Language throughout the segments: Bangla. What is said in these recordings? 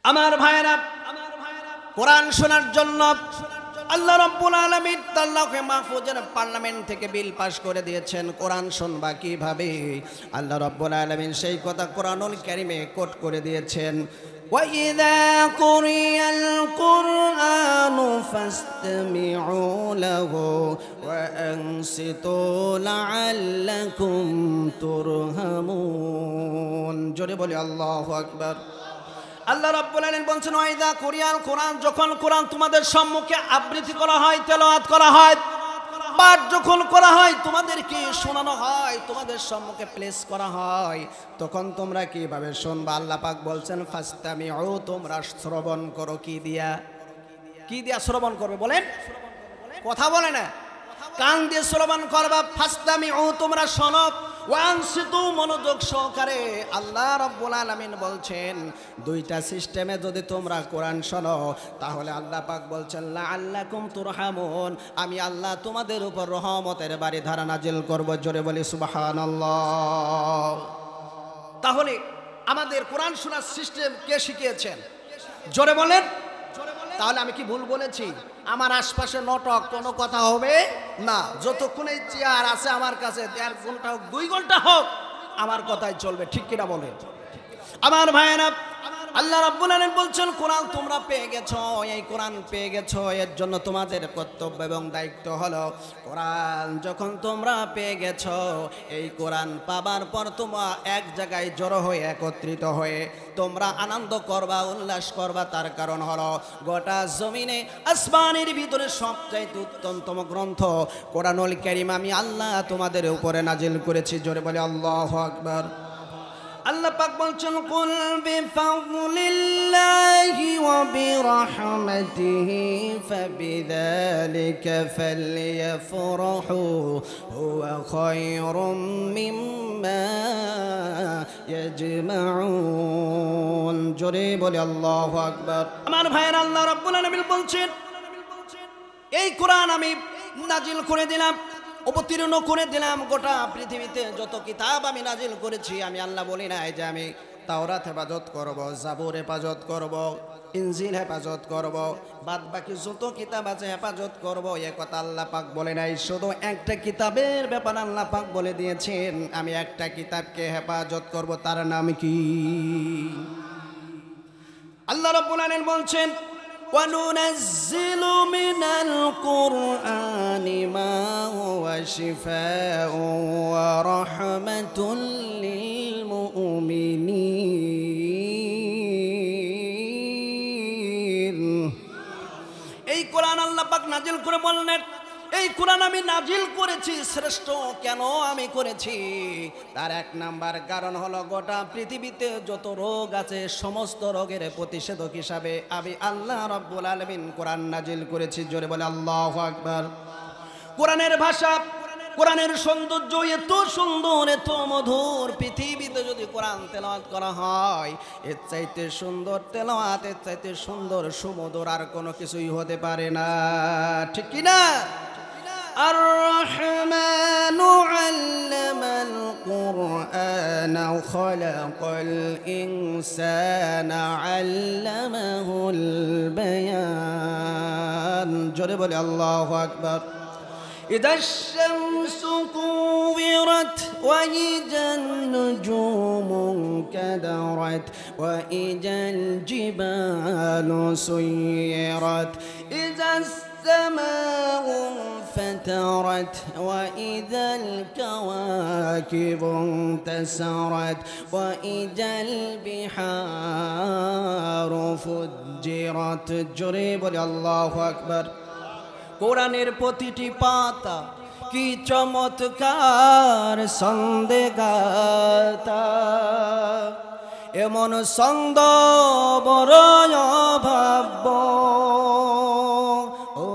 আমার ভাইয়েরা, কোরআন শোনার জন্য আল্লাহ রাব্বুল আলামিন আল্লাহকে মাহফুজের পার্লামেন্ট থেকে বিল পাস করে দিয়েছেন। কোরআন শুনবা কিভাবে? আল্লাহ রাব্বুল আলামিন সেই কথা কোরআনুল কারীমে কোট করে দিয়েছেন। وَإِذَا قُرِئَ الْقُرْآنُ فَاسْتَمِعُوا لَهُ وَأَنصِتُوا لَعَلَّكُمْ تُرْحَمُونَ। জোরে বলি আল্লাহু আকবার। আল্লাহ রাব্বুল আলামিন বলছেন, ওয়াইদা কুরিয়াল কোরআন, যখন কোরআন তোমাদের সম্মুখে আবৃত্তি করা হয়, তেলাওয়াত করা হয়, পাঠ যখন করা হয়, তোমাদেরকে শোনানো হয়, তোমাদের সম্মুখে প্লেস করা হয়, তখন তোমরা কিভাবে শুনবা? আল্লাহ পাক বলছেন ফাস্তামিউ, তোমরা শ্রবণ করো। কি দিয়া? কি দিয়া শ্রবণ করবে বলেন? কথা বলে না, কান দিয়ে শ্রবণ করবা। ফাস্তামিউ, তোমরা শোনো। ওয়ানসিতু, মনোযোগ সহকারে। আল্লাহ রাব্বুল আলামিন বলছেন দুইটা সিস্টেমে যদি তোমরা কোরআন শোনো তাহলে আল্লাহ পাক বলছেন লাআল্লাকুম তুরহামুন, আমি আল্লাহ তোমাদের উপর রহমতের বাড়ি ধারা নাজিল করব। জোরে বলি সুবহানাল্লাহ। তাহলে আমাদের কোরআন শোনার সিস্টেম কে শিখিয়েছেন? জোরে বলেন। তাহলে আমি কি ভুল বলেছি? আমার আশপাশে নটক কোনো কথা হবে না। যতক্ষণ এই চেয়ার আছে আমার কাছে, 1.5 ঘন্টা হোক 2 ঘন্টা হোক, আমার কথাই চলবে। ঠিক কিনা বলেন? আমার ভাইয়েরা, আল্লাহ রাব্বুল আলামিন বলছেন কোরআন তোমরা পেয়ে গেছো, এই কোরআন পেয়ে গেছো, এর জন্য তোমাদের কর্তব্য এবং দায়িত্ব হলো কোরআন যখন তোমরা পেয়ে গেছো, এই কোরআন পাবার পর তোমরা এক জায়গায় জড়ো হয়ে একত্রিত হয়ে তোমরা আনন্দ করবা, উল্লাস করবা। তার কারণ হলো গোটা জমিনে আসমানের ভিতরে সবচাইতে উত্তমতম গ্রন্থ কোরআনুল কারীম আমি আল্লাহ তোমাদের উপরে নাজিল করেছি। জোরে বলে আল্লাহু আকবার। আল্লাহ পাক বলছেন কুল বিফাদলিল্লাহি ওয়া বিরহমাতিহি ফাবিযালিকা ফালইফরাহু হুয়া খায়রুম মিম্মা ইয়াজমাউন। জোরে বলে আল্লাহু আকবার। আমার ভাইয়েরা, আল্লাহ রাব্বুল আলামিন বলছেন এই কোরআন আমি নাজিল করে দিলাম, অবতীর্ণ করে দিলাম। গোটা পৃথিবীতে যত কিতাব আমি নাজিল করেছি, আমি আল্লাহ বলি নাই যে আমি তাওরাত হেফাজত করব, জাবুর হেফাজত করব, ইনজিল হেফাজত করব, বাদ বাকি যত কিতাব আছে হেফাজত করব, এ কথা আল্লাহ পাক বলে নাই। শুধু একটা কিতাবের ব্যাপার আল্লাহ পাক বলে দিয়েছেন, আমি একটা কিতাবকে হেফাজত করব। তার নাম কি? আল্লাহ রাব্বুল আলামিন বলছেন وَنُنَزِّلُ مِنَ الْقُرْآنِ مَا هُوَ شِفَاءٌ وَرَحْمَةٌ لِّلْمُؤْمِنِينَ। এই কোরআন আল্লাহ পাক নাজিল করে বললেন এই কোরআন আমি নাজিল করেছি। শ্রেষ্ঠ কেন আমি করেছি? তার এক নাম্বার কারণ হলো গোটা পৃথিবীতে যত রোগ আছে সমস্ত রোগের প্রতিষেধক হিসাবে আমি আল্লাহ রাব্বুল আলামিন কোরআন নাজিল করেছি। জোরে বলে আল্লাহু আকবার। কোরআনের ভাষা, কোরআনের সৌন্দর্য এত সুন্দর, এত মধুর, পৃথিবীতে যদি কোরআন তেলাওয়াত করা হয় এর চাইতে সুন্দর তেলাওয়াত, এর চাইতে সুন্দর সুমধুর আর কোনো কিছুই হতে পারে না। ঠিক কি না? الرحمن علم القرآن خلق الإنسان علمه البيان। جرب الله أكبر. إذا الشمس كورت وإذا النجوم انكدرت وإذا الجبال سيرت إذا السماء انفطرت وإذا الكواكب انتثرت وإذا البحار فجرت। জোরে বলে আল্লাহু আকবার। কোরআনের প্রতিটি পাতা কি চমৎকার ছন্দেগাতা, এমন ছন্দ বড় অভাব্য। ও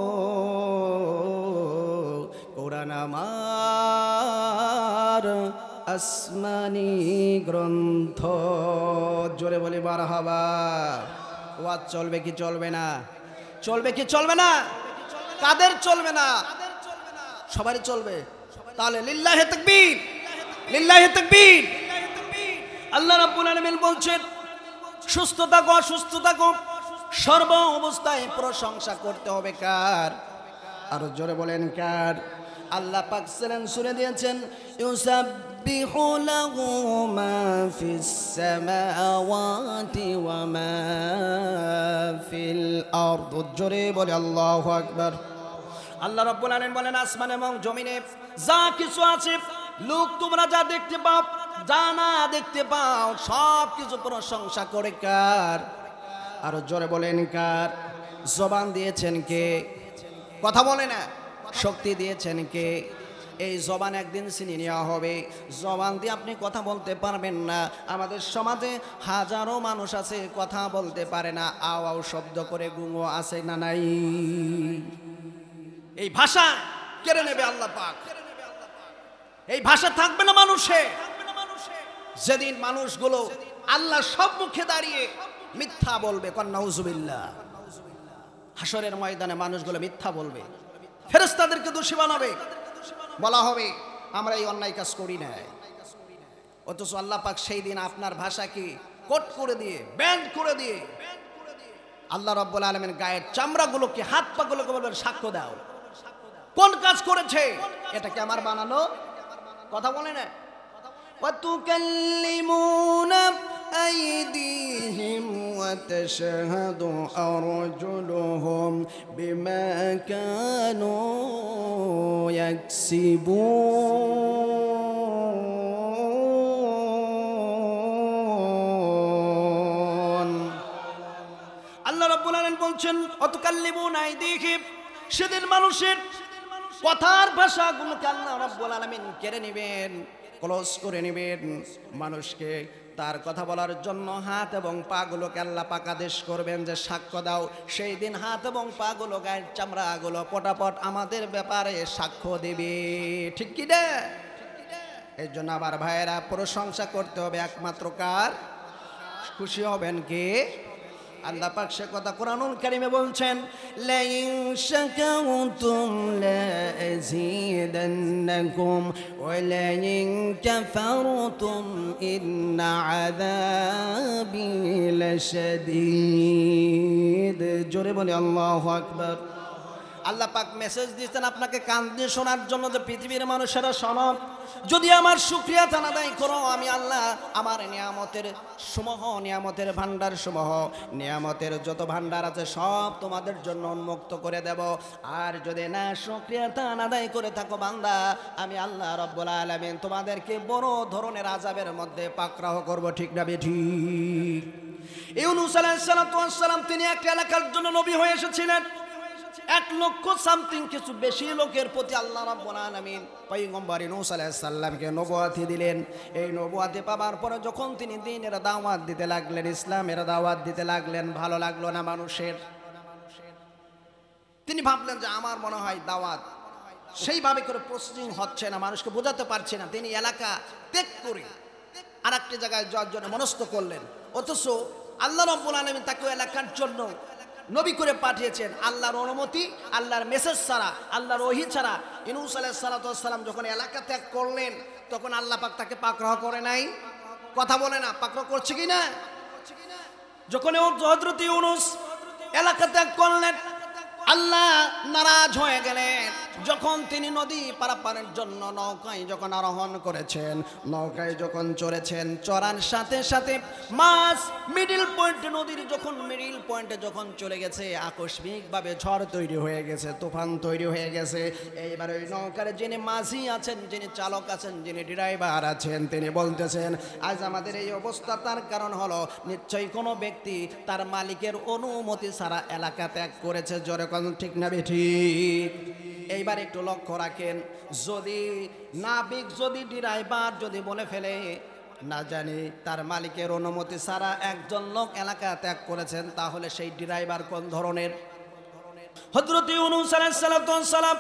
কোরআন আমার আসমানি গ্রন্থ। জোরে বলি মারহাবা। ওয়াজ চলবে কি চলবে না? চলবে কি চলবে না? কাদের চলবে না? সবারই চলবে। তাহলে লিল্লাহি তাকবীর, লিল্লাহি তাকবীর। আল্লাহ রাব্বুল আলামিন বলছেন সুস্থ থাকো অসুস্থ থাকো সর্ব অবস্থায় প্রশংসা করতে হবে কার? আর জোরে বলেন কার? আল্লাহ পাক সেলেন শুনে দিয়েছেন ইউসাব্বিহু লাহু মা ফিস সামাওয়াতি ওয়া মা ফিল আরদ। জোরে বলে আল্লাহু আকবার। আল্লাহ রাব্বুল আলামিন বলেন আসমান এবং জমিনে যা কিছু আছে, লোক তোমরা যা দেখতে পাও যা না দেখতে পাও সব কিছু প্রশংসা করে কার? আর জোরে বলেন কার? জবান দিয়েছেন কে? কথা বলে না। শক্তি দিয়েছেন কে? এই জবান একদিন ছিনিয়ে নেওয়া হবে। জবান দিয়ে আপনি কথা বলতে পারবেন না। আমাদের সমাজে হাজারো মানুষ আছে কথা বলতে পারে না, আও আও শব্দ করে গুঙ্গো আছে না নাই? এই ভাষা কেড়ে নেবে আল্লাহ পাক। এই ভাষা থাকবে না মানুষে। যেদিন মানুষগুলো আল্লাহ সম্মুখে দাঁড়িয়ে মিথ্যা বলবে, নাউজুবিল্লাহ, হাসরের ময়দানে মানুষগুলো মিথ্যা বলবে, ফেরেশতাদেরকে দোষী বানাবে, বলা হবে আমরা এই অন্যায় কাজ করি না। অথচ আল্লাহ পাক সেই দিন আপনার ভাষাকে কোট করে দিয়ে ব্যান্ড করে দিয়ে আল্লাহ রাব্বুল আলামিন গায়ের চামড়াগুলোকে হাত পাগুলোকে বলবেন সাক্ষ্য দাও কোন কাজ করেছে, এটা কি আমার বানানো? কথা বলে না। ওয়াতুকাল্লিমুনা আইদিহিম ওয়া তাশহাদু আরজুলুহুম বিমা কানু ইয়াকসিবুন। আল্লাহ রাব্বুল আলামিন বলছেন ওয়াতুকাল্লিমুনা আইদিহিম, সেদিন মানুষের কথার ভাষাগুলোকে আল্লাহ রাব্বুল আলামিন কেড়ে নেবেন, ক্লোজ করে নেবেন। মানুষকে তার কথা বলার জন্য হাত এবং পাগুলোকে আল্লাহ পাক আদেশ করবেন যে সাক্ষ্য দাও। সেই দিন হাত এবং পাগুলো গায়ের চামড়াগুলো পটাপট আমাদের ব্যাপারে সাক্ষ্য দেবে, ঠিক কি না? এই জন্য আবার ভাইয়েরা প্রশংসা করতে হবে একমাত্র কার? খুশি হবেন কে? আল্লাহ পাক সে কথা কোরআনুল কারীমে বলছেন লাইন শাকারতুম লাযীদান্নাকুম ওয়া লাইন কাফারতুম ইন্না আযাবি লাশাদীদ। জোরে বলে আল্লাহু আকবার। আল্লাহ পাক মেসেজ দিয়েছেন আপনাকে কান দিয়ে শোনার জন্য যে পৃথিবীর মানুষেরা শোনো, যদি আমার শুকরিয়া আদায় করো আমি আল্লাহ আমার নিয়ামতের সমূহ, নিয়ামতের ভান্ডার সমূহ, নিয়ামতের যত ভান্ডার আছে সব তোমাদের জন্য উন্মুক্ত করে দেব। আর যদি না শুকরিয়া আদায় করে থাকো বান্দা, আমি আল্লাহ রাব্বুল আলামিন তোমাদেরকে বড় ধরনের আযাবের মধ্যে পাকড়াও করব, ঠিক না বেঠিক? ইউনূস আলাইহিস সালাম তিনি একটা এলাকার জন্য নবী হয়ে এসেছিলেন। 1,00,000 সামথিং কিছু বেশি লোকের প্রতি আল্লাহ রাব্বুল আলামিন পয়গম্বর ইউনূস আলাইহিস সালামকে নবুয়তি দিলেন। এই নবুয়তি পাওয়ার পরে যখন তিনি দ্বীনের দাওয়াত দিতে লাগলেন, ইসলামের দাওয়াত দিতে লাগলেন, ভালো লাগলো না মানুষের। তিনি ভাবলেন যে আমার মনে হয় দাওয়াত সেইভাবে করে প্রসেসিং হচ্ছে না, মানুষকে বোঝাতে পারছে না। তিনি এলাকা ত্যাগ করে আরেকটি জায়গায় যাওয়ার জন্য মনস্থ করলেন। অথচ আল্লাহ রাব্বুল আলামিন তাকে এলাকার জন্য নবী করে পাঠিয়েছেন আল্লাহর অনুমতি, আল্লাহর মেসেজ ছাড়া, আল্লাহর ওহী ছাড়া। ইউনূস আলাইহিস সালাম যখন এলাকা ত্যাগ করলেন তখন আল্লাহ পাক তাকে পাকড়াও করে নাই? কথা বলে না, পাকড়াও করছে কি না? যখন হযরত ইউনূস এলাকা ত্যাগ করলেন আল্লাহ নারাজ হয়ে গেলেন। যখন তিনি নদী পারাপারের জন্য নৌকায় যখন আরোহণ করেছেন, নৌকায় যখন চড়েছেন, চড়ার সাথে সাথে মাছ মিডিল পয়েন্টে, নদীর যখন মিডিল পয়েন্টে যখন চলে গেছে, আকস্মিকভাবে ঝড় তৈরি হয়ে গেছে, তুফান তৈরি হয়ে গেছে। এইবার ওই নৌকার যিনি মাঝি আছেন, যিনি চালক আছেন, যিনি ড্রাইভার আছেন, তিনি বলতেছেন আজ আমাদের এই অবস্থা তার কারণ হলো নিশ্চয়ই কোনো ব্যক্তি তার মালিকের অনুমতি ছাড়া এলাকা ত্যাগ করেছে। জোরে কোন ঠিক না বেঠিক? এইবার একটু লক্ষ্য রাখেন, যদি নাবিক, যদি ড্রাইভার যদি বলে ফেলে না জানি তার মালিকের অনুমতি ছাড়া একজন লোক এলাকা ত্যাগ করেছেন, তাহলে সেই ড্রাইভার কোন ধরনের? হযরত ইউনূস আলাইহিস সালাম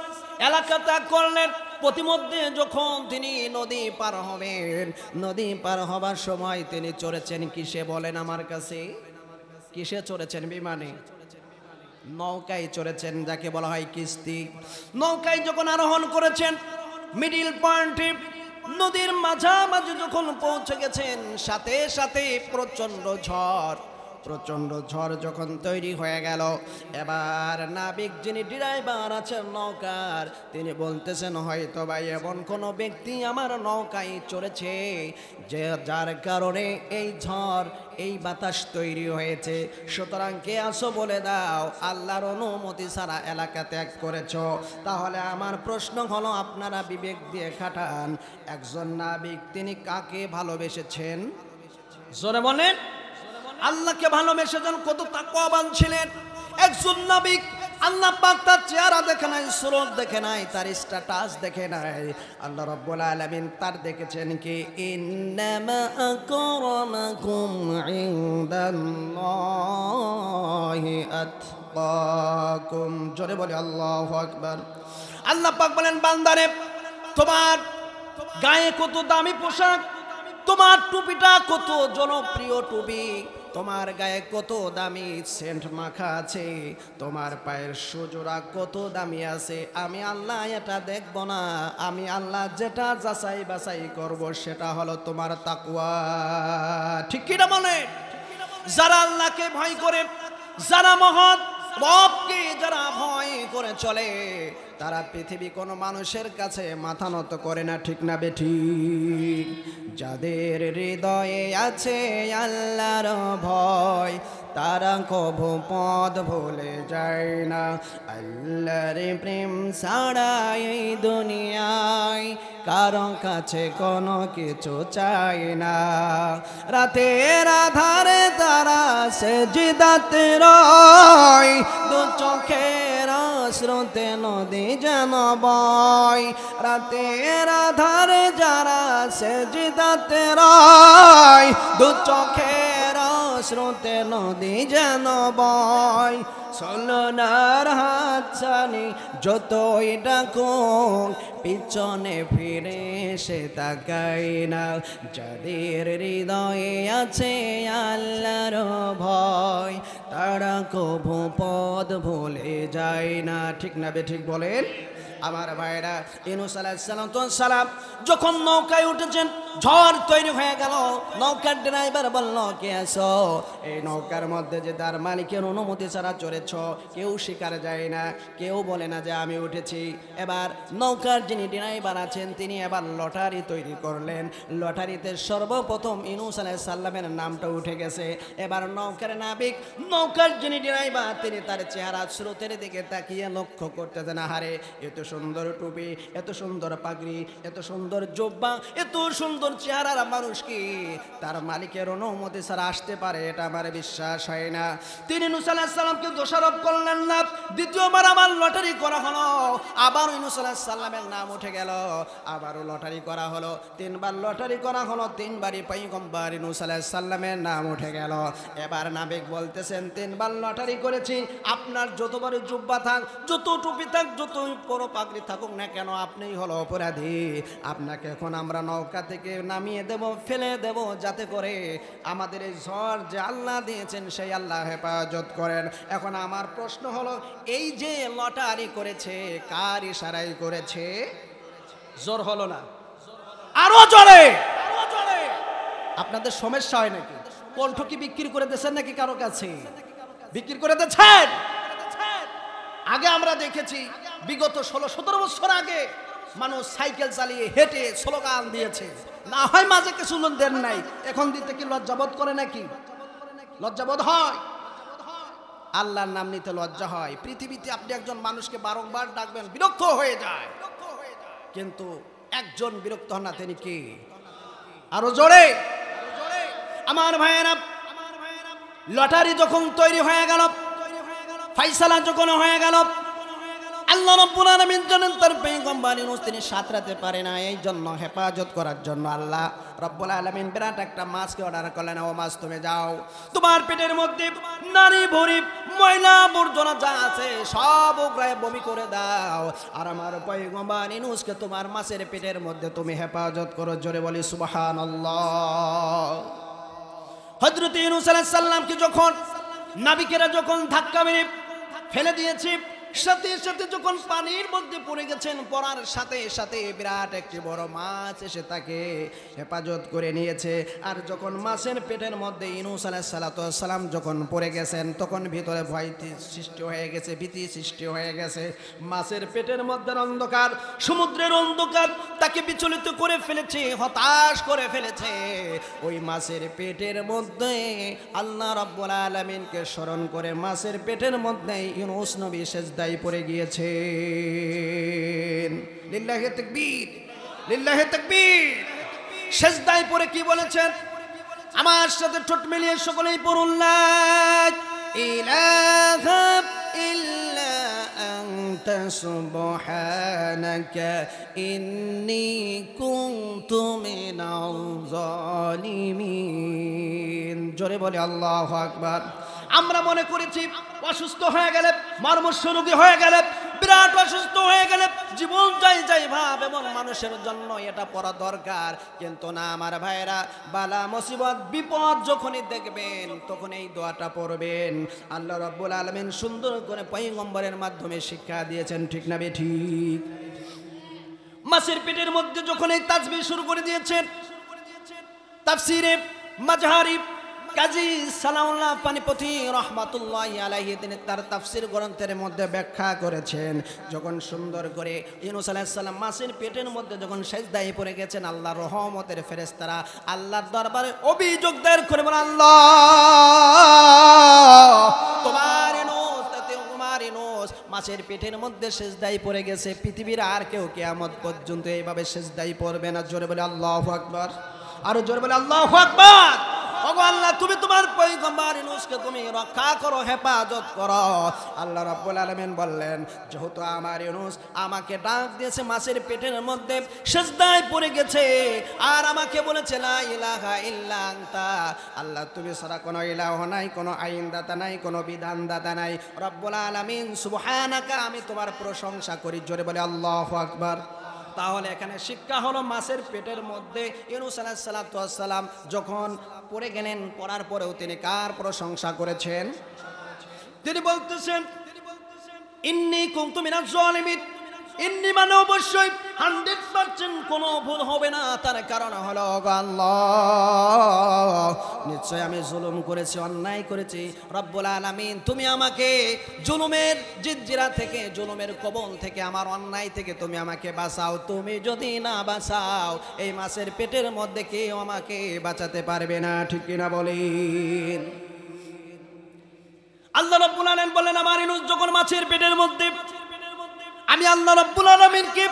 এলাকা ত্যাগ করলেন। প্রতিমধ্যে যখন তিনি নদী পার হবেন, নদী পার হবার সময় তিনি চড়েছেন কিসে বলেন আমার কাছে? কিসে চড়েছেন? বিমানে, নৌকায় চড়েছেন, যাকে বলা হয় কিস্তি। নৌকায় যখন আরোহণ করেছেন মিডিল পয়েন্টে নদীর মাঝামাঝি যখন পৌঁছে গেছেন, সাথে সাথে প্রচন্ড ঝড় যখন তৈরি হয়ে গেল, এবার নাবিক যিনি ড্রাইভার আছেন নৌকার, তিনি বলতেছেন হয়তো ভাই এমন কোনো ব্যক্তি আমার নৌকায় চড়েছে যে যার কারণে এই ঝড় এই বাতাস তৈরি হয়েছে, সুতরাং কে আসো বলে দাও, আল্লাহর অনুমতি ছাড়া এলাকা ত্যাগ করেছো। তাহলে আমার প্রশ্ন হলো, আপনারা বিবেক দিয়ে খাটান, একজন নাবিক তিনি কাকে ভালোবেসেছেন? জোরে বলেন। আল্লাহকে ভালোবেসেছেন, কত তাকওয়াবান ছিলেন একজন নাবিক। আল্লাহ পাক তার চেহারা দেখে নাই, সুরত দেখে নাই, তার স্ট্যাটাস দেখে নাই, আল্লাহ রাব্বুল আলামিন তার দেখেছেন কি ইন্নামা আকরামাকুম ইনদাল্লাহি আতকাকুম। জোরে বলে আল্লাহু আকবার। আল্লাহ পাক বলেন বান্দারে, তোমার গায়ে কত দামি পোশাক, তোমার টুপিটা কত জনপ্রিয় টুপি, তোমার গায়ে কত দামি সেন্ট মাখা আছে, তোমার পায়ের সুজোড়া কত দামি আছে, আমি আল্লাহ এটা দেখব না। আমি আল্লাহ যেটা যাচাই বাছাই করব সেটা হলো তোমার তাকওয়া। ঠিক কি না বলে? যারা আল্লাহকে ভয় করে, যারা মহৎ রবকে যারা ভয় করে চলে, তারা পৃথিবী কোনো মানুষের কাছে মাথা নত করে না। ঠিক না বেঠিক? যাদের হৃদয়ে আছে আল্লাহর ভয়, তারা কভু পথ ভুলে যায় না। আল্লাহর প্রেম ছাড়া এই দুনিয়ায় কারো কাছে কোনো কিছু চাই না। রাতের আধারে তারা সেজদাতে রয়, দু চোখের স্রোতে নদী যেন বয়। রাতের আধারে যারা সেজদাতে রয়, দু চোখের স্রোতে নদী যেন বয়। সোনার হাত ছানি যতই ডাকুক, পিছনে ফিরে সে তাকাই না। যাদের হৃদয়ে আছে আল্লাহর ভয়, তারা কভু পথ ভুলে যায় না। ঠিক না বেঠিক বলেন আমার ভাইরা? ইউনূস আলাইহিস সালাম যখন নৌকায় উঠেছেন, ঝড় তৈরি হয়ে গেল। নৌকার ড্রাইভার বলল, কে আছো? এই নৌকার মধ্যে যে তার মালিকের অনুমতি ছাড়া চড়েছ, কেউ স্বীকার যায় না, কেউ বলে না যে আমি উঠেছি। এবার নৌকার যিনি ড্রাইভার আছেন, তিনি এবার লটারি তৈরি করলেন। লটারিতে সর্বপ্রথম ইউনূস আলাইহিস সালামের নামটা উঠে গেছে। এবার নৌকার নাবিক, নৌকার যিনি ড্রাইভার, তিনি তার চেহারা স্রোতের দিকে তাকিয়ে লক্ষ্য করতেছেন, আহারে এত সুন্দর টুপি, এত সুন্দর পাগড়ি, এত সুন্দর জোব্বা, এত সুন্দর চেহারার মানুষ কি তার মালিকের অনুমতি ছাড়া আসতে পারে? এটা আমার বিশ্বাস হয় না। তিনি ইউনূস আলাইহিস সালামকে দোষারোপ করলেন না। দ্বিতীয়বার আবার লটারি করা হলো, আবার ইউনূস আলাইহিস সালামের নাম উঠে গেল। আবারও লটারি করা হলো, তিনবার লটারি করা হলো, তিনবারই পয়গম্বর ইউনূস আলাইহিস সালামের নাম উঠে গেল। এবার নাবিক বলতেছেন, তিনবার লটারি করেছি, আপনার যত বড় জুব্বা থাক, যত টুপি থাক, যত বড় পাগড়ি থাকুক না কেন, আপনিই হলো অপরাধী। আপনাকে এখন আমরা নৌকা থেকে নামিয়ে দেব, ফেলে দেব, যাতে করে আমাদের এই ঝড় যে আল্লাহ দিয়েছেন সেই আল্লাহ হেফাজত করেন। এখন আমার প্রশ্ন হলো, এই যে লটারি করেছে, কার ইশারায় করেছে? জোর হলো না, আরো জোরে। আপনাদের সমস্যা হয় নাকি? কণ্ঠ কি বিক্রি করে দিচ্ছেন নাকি কারো কাছে? বিক্রি করে দিচ্ছেন? আগে আমরা দেখেছি, বিগত 16-17 বছর আগে মানুষ সাইকেল চালিয়ে হেঁটে স্লোগান দিয়েছে, না হয় মাঝে কিছু দেন নাই, এখন দিতে কি লজ্জাবোধ করে নাকি? লজ্জাবোধ হয়? আল্লাহর নাম নিতে লজ্জা হয়? পৃথিবীতে আপনি একজন মানুষকে বারংবার ডাকবেন, বিরক্ত হয়ে যায়, কিন্তু একজন বিরক্ত হন না, তিনি কি? আরো জোরে আমার ভাইয়েরা। লটারি যখন তৈরি হয়ে গেল, ফাইসালা যখন হয়ে গেল, আল্লাহ রাব্বুল আলামিন জানেন তার পয়গম্বর ইউনূস তিনি সাঁতরাতে পারে না, এই জন্য হেফাজত করার জন্য আল্লাহ রাব্বুল আলামিন বিরাট একটা মাছকে অর্ডার করলেন, ও মাছ তুমি যাও, তোমার পেটের মধ্যে নারী ভরি ময়লা আবর্জনা যা আছে সব ওগুলো বমি করে দাও, আর আমার পয়গম্বর ইউনূসকে তোমার মাছের পেটের মধ্যে তুমি হেফাজত করো। জোরে বলি সুবহানাল্লাহ। হযরত ইউনূস আলাইহিস সালামকে যখন নাবিকেরা যখন ধাক্কা মেরে ফেলে দিয়েছে, সাথে সাথে যখন পানির মধ্যে পড়ে গেছেন, পড়ার সাথে সাথে বিরাট একটি বড় মাছ এসে তাকে হেফাজত করে নিয়েছে। আর যখন মাছের পেটের মধ্যে ইউনূস আলাইহিস সালাম যখন পড়ে গেছেন, তখন ভিতরে ভয় সৃষ্টি হয়ে গেছে, ভীতি সৃষ্টি হয়ে গেছে। মাছের পেটের মধ্যে অন্ধকার, সমুদ্রের অন্ধকার তাকে বিচলিত করে ফেলেছে, হতাশ করে ফেলেছে। ওই মাছের পেটের মধ্যে আল্লাহ রাব্বুল আলামিনকে স্মরণ করে মাছের পেটের মধ্যে ইউনূস নবী সিজদায় পড়ে গিয়েছেন। লিল্লাহি তাকবীর, লিল্লাহি তাকবীর। সিজদায় পড়ে কি বলেছেন? আমার সাথে ঠোঁট মিলিয়ে সকলেই পড়ুন, লা ইলাহা ইল্লা আনতা সুবহানাকা ইন্নী কুনতু মিনাল জালিমিন। জোরে বলে আল্লাহু আকবার। আমরা মনে করেছি অসুস্থ হয়ে গেলে, মর্মস্বরোগী হয়ে গেলে, বিরাট অসুস্থ হয়ে গেলে জীবন যাই ভাব এবং মানুষের জন্য এটা পড়া দরকার, কিন্তু না আমার ভাইরা, বালা মুসিবত বিপদ যখনই দেখবেন তখন এই দোয়াটা পড়বেন। আল্লাহ রাব্বুল আলামিন সুন্দর করে পয়গম্বরের মাধ্যমে শিক্ষা দিয়েছেন, ঠিক না বেঠিক? মাছের পেটের মধ্যে যখন এই তাসবিহ শুরু করে দিয়েছেন, তাফসিরে মাজহারি কাজী সালাউল্লাহ পানিপথী রহমাতুল্লাহি আলাইহি তিনি তার তাফসীর গ্রন্থের মধ্যে ব্যাখ্যা করেছেন, যখন সুন্দর করে ইউনূস আলাইহিস সালাম মাছের পেটের মধ্যে যখন সিজদায় পড়ে গেছেন, আল্লাহর রহমতের ফেরেশতারা আল্লাহর দরবারে অভিযোগ দায়ের করে বলেন, আল্লাহ তোমার ইউনূস মাছের পেটের মধ্যে সিজদায় পড়ে গেছে, পৃথিবীর আর কেউ কিয়ামত পর্যন্ত এইভাবে সিজদায় পড়বে না। জোরে বলে আল্লাহু আকবার, আরো জোরে বলে আল্লাহু আকবার। ওগো আল্লাহ, তুমি তোমার পয়গম্বর ইউনূসকে তুমি রক্ষা করো, হেফাজত করো। আল্লাহ রাব্বুল আলামিন বললেন, যেহেতু আমার ইউনূস আমাকে ডাক দিয়েছে, মাছের পেটের মধ্যে সিজদায় পড়ে গেছে, আর আমাকে বলেছে লা ইলাহা ইল্লা আনতা, আল্লাহ তুমি ছাড়া কোনো ইলাহ নাই, কোনো আইনদাতা নাই, কোনো বিধানদাতা নাই। রব্বুল আলামিন সুবহানাকা, আমি তোমার প্রশংসা করি। জোরে বলে আল্লাহু আকবার। তাহলে এখানে শিক্ষা হলো, মাছের পেটের মধ্যে ইউনূস আলাইহিস সালাম যখন পড়ে গেলেন, পড়ার পরেও তিনি কার প্রশংসা করেছেন? তিনি বলতেছেন, ইন্নী কুনতু মিনাজ জালিমিন। ইন্নী মানে অবশ্যই 100% কোনো ভুল হবে না। তার কারণ হলো, আল্লাহ নিশ্চয় আমি জুলুম করেছি, অন্যায় করেছি। রব্বুল আলামিন তুমি আমাকে জুলুমের জিঞ্জিরা থেকে, জুলুমের কবল থেকে, আমার অন্যায় থেকে তুমি আমাকে বাঁচাও। তুমি যদি না বাঁচাও, এই মাছের পেটের মধ্যে কেউ আমাকে বাঁচাতে পারবে না, ঠিক কিনা বলেন? আল্লাহ রাব্বুল আলামিন বলেন, আমার ইউনূস যখন মাছের পেটের মধ্যে, আমি আল্লাহ রাব্বুল আলামিনকে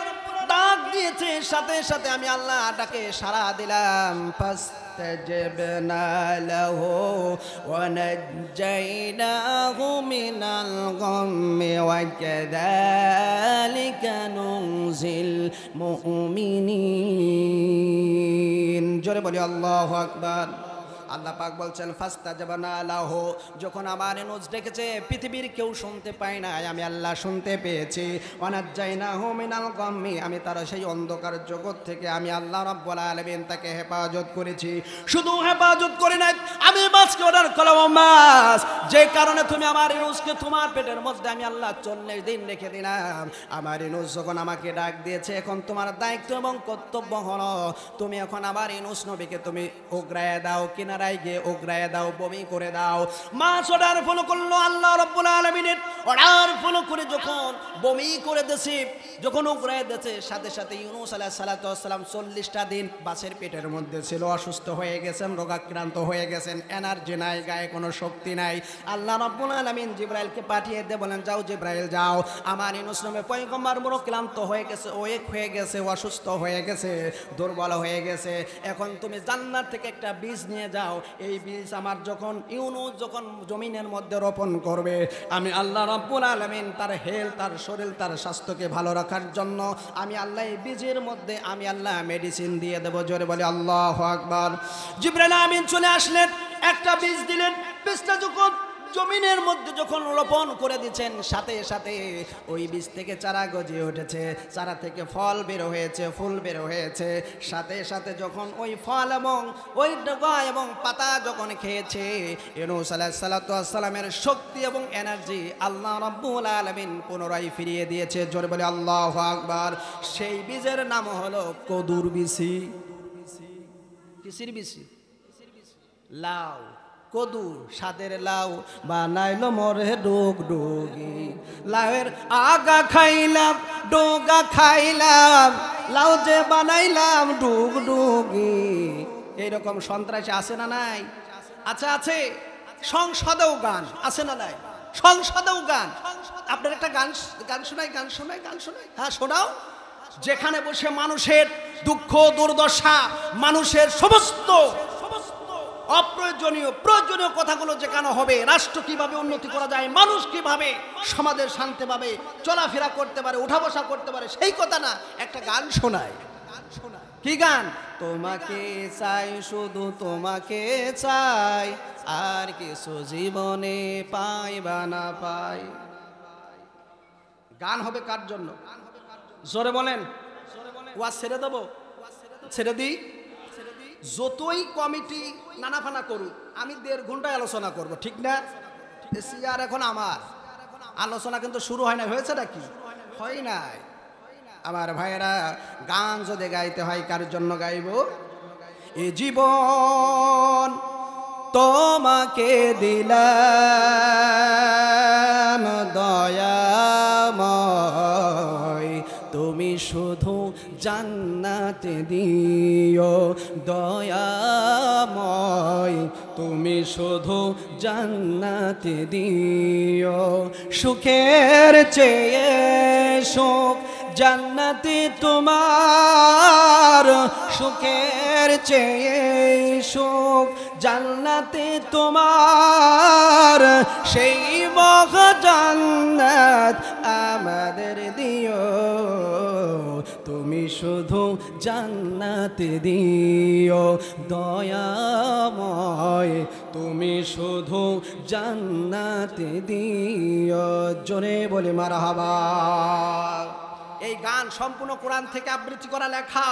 ডাক দিয়েছে, সাথে সাথে আমি আল্লাহ ডাকে সাড়া দিলাম। ফাস্তাজাবনা লাহু ওয়া নাজ্জাইনাহু মিনাল গাম্মি ওয়া কাযালিকা নুনজিল মুমিনিন। জোরে বলি আল্লাহু আকবার। আল্লাহ পাক বলছেন, ফাস্তাজাবনা লাহু, যখন আমার ইউনূস ডেকেছে পৃথিবীর কেউ শুনতে পায় না, আমি আল্লাহ শুনতে পেয়েছি। ওয়ানাজ্জাইনাহু মিনাল গাম্মি, আমি তার সেই অন্ধকার জগৎ থেকে আমি আল্লাহ রাব্বুল আলামিন তাকে হেফাজত করেছি। শুধু হেফাজত করে নাই, আমি মাছকে অর্ডার করলাম, মাছ যে কারণে তুমি আমার ইউনূসকে তোমার পেটের মধ্যে আমি আল্লাহ 40 দিন রেখে দিলাম। আমার ইউনূস যখন আমাকে ডাক দিয়েছে, এখন তোমার দায়িত্ব এবং কর্তব্য হলো, তুমি এখন আমার ইউনূস নবীকে তুমি উগরায় দাও, কিনা গিয়ে উগরায় দাও, বমি করে দাও। মাছ অর্ডার ফলো করলো আল্লাহ রাব্বুল আলামিনের অর্ডার ফলো করে যখন বমি করে দিয়েছে, যখন উগরায় দিয়েছে, সাথে সাথে ইউনূস আলাইহিস সালাম 40টা দিন মাছের পেটের মধ্যে ছিল, অসুস্থ হয়ে গেছেন, রোগাক্রান্ত হয়ে গেছেন, এনার্জি নাই, গায়ে কোনো শক্তি নাই। আল্লাহ রাব্বুল আলামিন জিবরাইলকে পাঠিয়ে দিয়ে বলেন, যাও জিবরাইল যাও, আমার ইউনূস নবী পয়গম্বর বড় ক্লান্ত হয়ে গেছে, ওয়েক হয়ে গেছে, অসুস্থ হয়ে গেছে, দুর্বল হয়ে গেছে, এখন তুমি জান্নাত থেকে একটা বীজ নিয়ে যাও। এই বীজ আমার যখন ইউনূস যখন জমিনের মধ্যে রোপণ করবে, আমি আল্লাহ রাব্বুল আলামিন তার হেলথ, তার শরীর, তার স্বাস্থ্যকে ভালো রাখার জন্য আমি আল্লাহ এই বীজের মধ্যে আমি আল্লাহ মেডিসিন দিয়ে দেব। জোরে বলে আল্লাহু আকবার। জিবরাইল আমিন চলে আসলেন, একটা বীজ দিলেন। বীজটা যখন জমিনের মধ্যে যখন রোপণ করে দিচ্ছেন, সাথে সাথে ওই বীজ থেকে চারা গজিয়ে উঠেছে, চারা থেকে ফল বের হয়েছে, ফুল বের হয়েছে, সাথে সাথে যখন ওই ফল এবং ওই ডগা এবং পাতা যখন খেয়েছে, ইউনূস আলাইহিস সালাতু ওয়াস সালামের শক্তি এবং এনার্জি আল্লাহ রাব্বুল আলামিন পুনরায় ফিরিয়ে দিয়েছে। জোরে বলে আল্লাহু আকবার। সেই বীজের নাম হলো কদুর বিসি। কিসির বিসি? লাউ, কদু, সাদের লাউ বানাইলো মরে ডুগডুগি। লাউয়ের আগা খাইলাম, ডোগা খাইলাম, লাউ যে বানাইলাম ডুগডুগি। এইরকম সন্ত্রাসী আছে না নাই? আচ্ছা আছে। সংসদেও গান আছে না নাই? সংসদেও গান। আপনার একটা গান শোনাই, গান শোনাই, গান শোনাই। হ্যাঁ শোনাও। যেখানে বসে মানুষের দুঃখ দুর্দশা, মানুষের সমস্ত অপ্রয়োজনীয় প্রয়োজনীয় কথাগুলো যেখানে হবে, রাষ্ট্র কিভাবে উন্নতি করা যায়, মানুষ কিভাবে সমাজের শান্তিভাবে চলাফেরা করতে পারে, উঠা বসা করতে পারে, সেই কথা না, একটা গান শোনায়। কি গান? তোমাকে চাই, শুধু তোমাকে চাই, আর কিছু জীবনে পাই বা না পাই। গান হবে কার জন্য? জোরে বলেন। ওয়াজ ছেড়ে দেবো? ছেড়ে দিই? যতই কমিটি নানাফানা করুক, আমি 1.5 ঘন্টায় আলোচনা করব, ঠিক না? আর এখন আমার আলোচনা কিন্তু শুরু হয় না। হয়েছে নাকি? হয় নাই। আমার ভাইয়েরা, গান যদি গাইতে হয় কার জন্য গাইব? এ জীবন তোমাকে দিলাম দয়াময়, তুমি শুধু জান্নাতে দিও দয়াময়, তুমি শুধু জান্নাতে দিও। সুখের চেয়ে সুখ জান্নাতে তোমার, সুখের চেয়ে সুখ জান্নাতে তোমার, সেই মহ জান্নাত আমাদের দিও, তুমি শুধু জান্নাতে দিও দয়াময়, তুমি শুধু জান্নাতে দিও। জোরে বলে মারহাবা। এই গান সম্পূর্ণ কোরআন থেকে আবৃত্তি করা লেখা।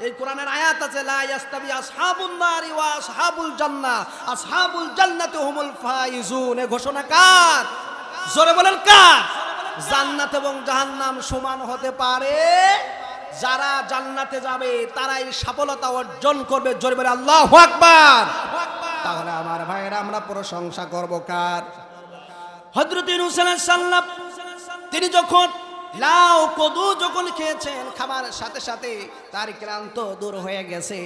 এই কোরআনের আয়াত আছে, লা ইয়াস্তাবি আসহাবুন নারি ওয়া আসহাবুল জান্নাহ, আসহাবুল জান্নাতি হুমুল ফাইজুন। এই ঘোষণা কার? জোরে বলেন কার? জান্নাত এবং জাহান্নাম সমান হতে পারে, যারা জান্নাতে যাবে তারাই সফলতা অর্জন করবে। জোরে বলে আল্লাহু আকবার। তাহলে আমার ভাইয়েরা, আমরা প্রশংসা করব কার? হযরত ইউনূস আলাইহিস সালাম, তিনি যখন লাউ কদু যখন খেয়েছেন, খাবার সাথে সাথে তার ক্লান্ত দূর হয়ে গেছে।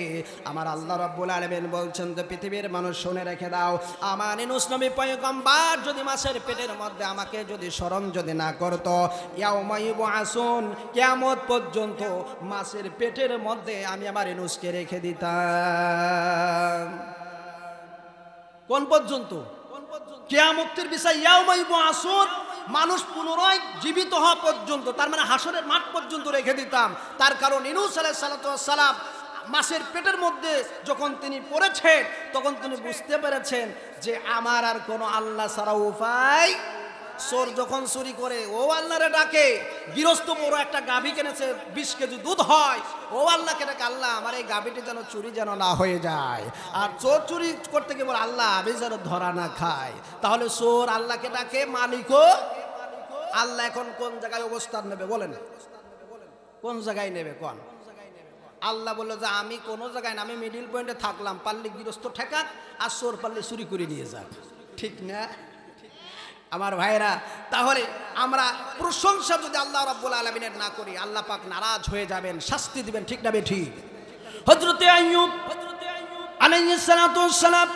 আমার আল্লাহ রাব্বুল আলামিন বলছেন যে পৃথিবীর মানুষ শুনে রেখে দাও, আমার ইউনূস নবী পয়গম্বর যদি মাছের পেটের মধ্যে আমাকে যদি স্মরণ যদি না করতো, ইয়াউমা ইউবআসুন, কিয়ামত পর্যন্ত মাছের পেটের মধ্যে আমি আমার ইউনূসকে রেখে দিতাম। কোন পর্যন্ত? কিয়ামতের বিষয় ইয়াউমা ইউবআসুন, মানুষ পুনরায় জীবিত হওয়া পর্যন্ত, তার মানে হাসরের মাঠ পর্যন্ত রেখে দিতাম। তার কারণ ইউনূস আলাইহিস সালাম মাছের পেটের মধ্যে যখন তিনি পড়েছেন, তখন তিনি বুঝতে পেরেছেন যে আমার আর কোনো আল্লাহ ছাড়া উপায়। চোর যখন চুরি করে, ও আল্লাহরে ডাকে। গৃহস্থ বড় একটা গাভী কিনেছে, 20 কেজি দুধ হয়, ও আল্লাহকে ডাকে, আল্লাহ আমার এই গাভীটি যেন চুরি যেন না হয়ে যায়। আর চোর চুরি করতে গিয়ে বলে, আল্লাহ আমি যেন ধরা না খায়। তাহলে চোর আল্লাহকে ডাকে, মালিকও আল্লাহ। এখন কোন জায়গায় অবস্থান নেবে বলেন? কোন জায়গায় নেবে কোন? আল্লাহ বললো যে আমি কোন জায়গায় না, আমি মিডিল পয়েন্টে থাকলাম, পারলে গৃহস্থ ঠেকাক, আর চোর পারলে চুরি করে নিয়ে যাক। ঠিক না আমার ভাইরা? তাহলে আমরা প্রশংসা যদি আল্লাহ রাব্বুল আলামিনের না করি, আল্লাহ পাক নারাজ হয়ে যাবেন, শাস্তি দিবেন। ঠিক না বেঠিক? হযরত আইয়ুব আলাইহিস সালাতু ওয়াস সালাম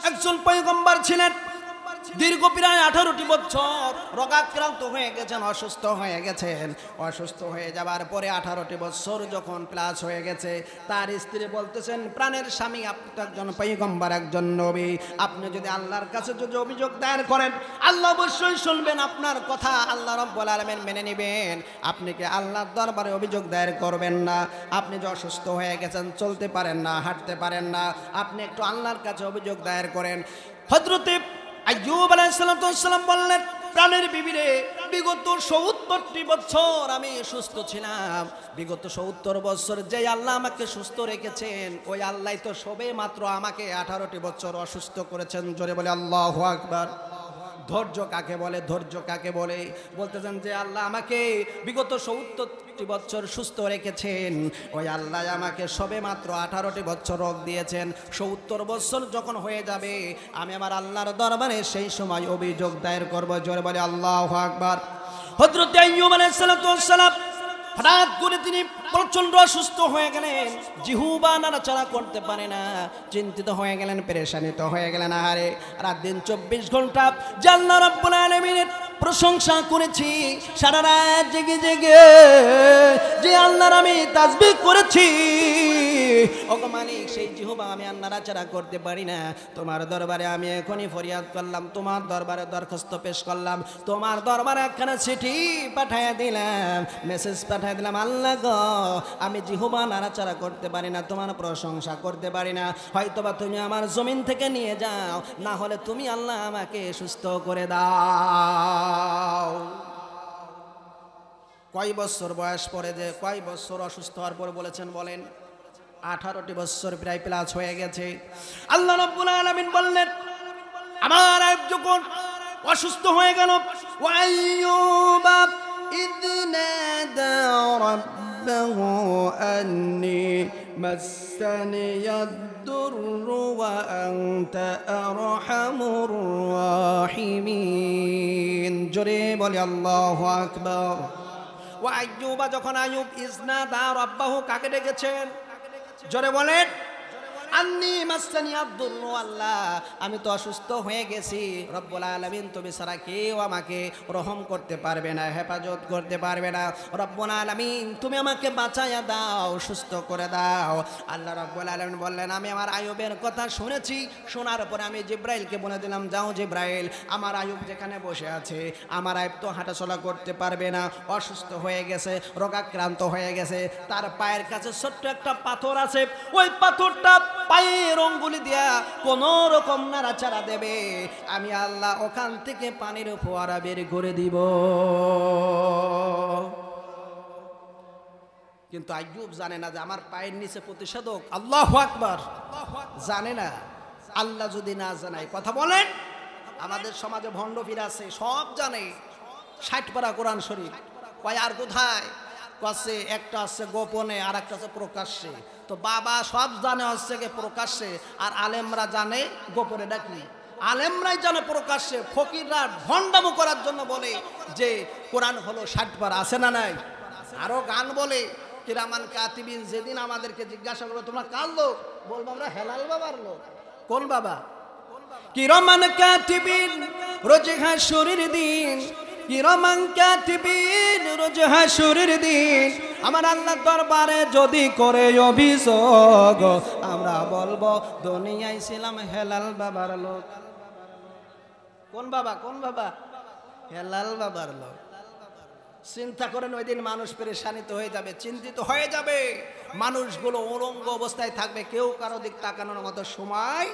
একজন পয়গম্বর ছিলেন। দীর্ঘ প্রায় 18টি বছর রোগাক্রান্ত হয়ে গেছেন, অসুস্থ হয়ে গেছেন। অসুস্থ হয়ে যাবার পরে 18টি বছর যখন প্লাস হয়ে গেছে, তার স্ত্রী বলতেছেন, প্রাণের স্বামী আপনি তো একজন পয়গম্বর, একজন নবী, আপনি যদি আল্লাহর কাছে যদি অভিযোগ দায়ের করেন, আল্লাহ অবশ্যই শুনবেন আপনার কথা, আল্লাহ রাব্বুল আলামিন মেনে নেবেন। আপনি কি আল্লাহর দরবারে অভিযোগ দায়ের করবেন না? আপনি যে অসুস্থ হয়ে গেছেন, চলতে পারেন না, হাঁটতে পারেন না, আপনি একটু আল্লাহর কাছে অভিযোগ দায়ের করেন। হযরতে আইয়ুব আলাইহিস সালাম বললেন, প্রাণের বিবিরে, বিগত ৭০টি বছর আমি সুস্থ ছিলাম। বিগত ৭০ বছর যে আল্লাহ আমাকে সুস্থ রেখেছেন, ওই আল্লাহ তো সবে মাত্র আমাকে 18টি বছর অসুস্থ করেছেন। জোরে বলে আল্লাহু আকবার। ধৈর্য কাকে বলে? ধৈর্য কাকে বলে? বলতেছেন যে আল্লাহ আমাকে বিগত ৭০টি বছর সুস্থ রেখেছেন, ওই আল্লাহ আমাকে সবে মাত্র 18টি বছর রোগ দিয়েছেন। ৭০ বছর যখন হয়ে যাবে, আমি আমার আল্লাহর দরবারে সেই সময় অভিযোগ দায়ের করব। জোরে বলে আল্লাহু আকবার। হযরত আইয়ুব আলাইহিস সালাম হঠাৎ করে তিনি প্রচন্ড অসুস্থ হয়ে গেলেন, জিহ্বা নাড়াচাড়া করতে পারে না, চিন্তিত হয়ে গেলেন, পেরেশানিত হয়ে গেলেন। আরে রাত দিন 24 ঘন্টা যে আল্লাহ রাব্বুল আলামিনের প্রশংসা করেছি, সারা রাত জেগে জেগে যে আল্লাহর আমি তাসবিহ করেছি, ওগো মালিক, সেই জিহ্বা আমি আর নাড়াচাড়া করতে পারি না। তোমার দরবারে আমি এখনই ফরিয়াদ করলাম, তোমার দরবারে দরখাস্ত পেশ করলাম, তোমার দরবারে একখানা চিঠি পাঠাইয়া দিলাম, মেসেজ পাঠাই দিলাম, আল্লাহ গো, আমি জিহ্বা নাড়াচাড়া করতে পারি না, তোমার প্রশংসা করতে পারি না। হয়তোবা তুমি আমার জমিন থেকে নিয়ে যাও, না হলে তুমি আল্লাহ আমাকে সুস্থ করে দাও। কয় বছর বয়স পরে যে কয় বছর অসুস্থ হওয়ার পর বলেছেন বলেন? 18টি বছর প্রায় প্লাস হয়ে গেছে। আল্লাহ রাব্বুল আলামিন বললেন, আমার আইয়ুব যখন অসুস্থ হয়ে গেল, ওয়াইয়ুবা ইয নাদা রাব্বাহু আন্নী মাসসানিয়াদ দুররু ওয়া আনতা আরহামুর রাহিমিন। জোরে বলি আল্লাহু আকবার। ওয়া আইয়ুবা, যখন আইয়ুব ইজনাদা রাব্বাহু, কাকে ডেকেছেন? জোরে বলেন। আন্নী মাসসানিয়াদ দুররু, আল্লাহ আমি তো অসুস্থ হয়ে গেছি, রব্বুল আলামিন তুমি ছাড়া কেউ আমাকে রহম করতে পারবে না, হেফাজত করতে পারবে না। রব্বুল আলামিন তুমি আমাকে বাঁচাইয়া দাও, সুস্থ করে দাও। আল্লাহ রব্বুল আলামিন বললেন, আমি আমার আইয়ুবের কথা শুনেছি, শোনার পরে আমি জিব্রাইলকে বলে দিলাম, যাও জিব্রাইল, আমার আইয়ুব যেখানে বসে আছে, আমার আইয়ুব তো হাঁটাচলা করতে পারবে না, অসুস্থ হয়ে গেছে, রোগাক্রান্ত হয়ে গেছে, তার পায়ের কাছে ছোট্ট একটা পাথর আছে, ওই পাথরটা পায়ের অঙ্গুলি দিয়া কোন রকম নাড়াচাড়া দেবে, আমি আল্লাহ ওখান থেকে পানির ফোয়ারা বের করে দিব। কিন্তু আইয়ুব জানে না যে আমার পায়ের নিচে প্রতিষেধক। আল্লাহু আকবার। জানে না। আল্লাহ যদি না জানায়, কথা বলেন, আমাদের সমাজে ভণ্ড পীর আছে, সব জানে, 60 পারা কোরআন শরীফ, কয় আর কোথায়? কাছে একটা আছে গোপনে, আর একটা আছে প্রকাশ্যে। তো বাবা সব জানে হচ্ছে কি প্রকাশ্যে, আর আলেমরা জানে গোপনে। ডাকি আলেমরাই জানে প্রকাশ্যে, ফকিররা ভণ্ডামো করার জন্য বলে যে কোরআন হলো 60 পারা, আছে না নাই? আরো গান বলে কিরামান কাতিবিন। যেদিন আমাদেরকে জিজ্ঞাসা করবে তোমরা কার লোক, বলবো আমরা হেলাল বাবার লোক। কোন বাবা? কিরামান কাতিবিন রোজ হাসরের দিন, কিরামান কাতিবিন রোজ হাসরের দিন, আমার আল্লাহর দরবারে যদি করে অভিযোগ, আমরা বলবো দুনিয়ায় ছিলাম হেলাল বাবার লোক। কোন বাবা? কোন বাবা? হেলাল বাবার লোক। চিন্তা করেন, ওই দিন মানুষ পেরেশানিত হয়ে যাবে, চিন্তিত হয়ে যাবে, মানুষগুলো উলঙ্গ অবস্থায় থাকবে, কেউ কারো দিক তাকানোর মতো সময়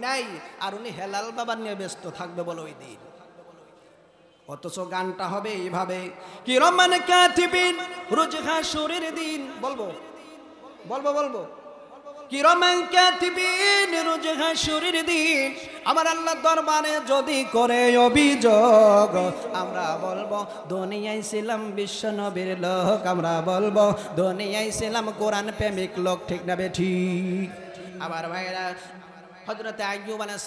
নাই, আর উনি হেলাল বাবার নিয়ে ব্যস্ত থাকবে বলে ওই দিন। অথচ গানটা হবে এইভাবে, কিরামান কাতিবিন রোজ হাসরের দিন, বলবো বলবো বলবো, কিরামান কাতিবিন রোজ হাসরের দিন, আমার আল্লাহর দরবারে যদি করে অভিযোগ, আমরা বলবো দুনিয়ায় ছিলাম বিশ্ব নবীর লোক, আমরা বলবো দুনিয়ায় ছিলাম কোরআন প্রেমিক লোক। ঠিক না বেঠিক? আবার ভাইরা, হযরত আইয়ুব আলাইহিস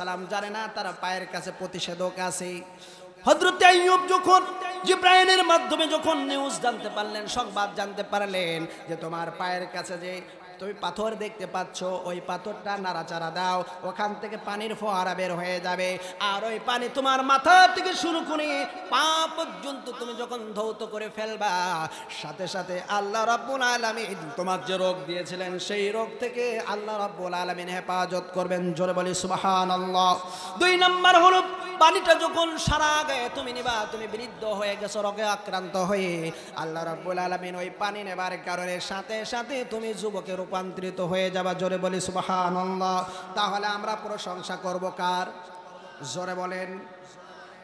সালাম জানে না তার পায়ের কাছে প্রতিষেধক আছে। হযরত আইয়ুব যখন জিব্রাইলের মাধ্যমে যখন নিউজ জানতে পারলেন, সংবাদ জানতে পারলেন যে তোমার পায়ের কাছে যে তুমি পাথর দেখতে পাচ্ছ, ওই পাথরটা নাড়াচাড়া দাও, ওখান থেকে পানির ফোয়ারা বের হয়ে যাবে, আর ওই পানি তোমার মাথা থেকে শুরু করে পা পর্যন্ত তুমি যখন ধৌত করে ফেলবা, সাথে সাথে আল্লাহ রাব্বুল আলামিন তোমার যে রোগ দিয়েছিলেন সেই রোগ থেকে আল্লাহ রাব্বুল আলামিন হেফাজত করবেন। জোরে বলি সুবহানাল্লাহ। 2 নাম্বার হলো, পানিটা যখন সারা গায়ে তুমি নিবা, তুমি বৃদ্ধ হয়ে গেছো রোগে আক্রান্ত হয়ে, আল্লাহ রাব্বুল আলামিন ওই পানি নেবার কারণে সাথে সাথে তুমি যুবকে রূপান্তরিত হয়ে যাবা। জোরে বলি সুবহানাল্লাহ। তাহলে আমরা প্রশংসা করব কার? জোরে বলেন।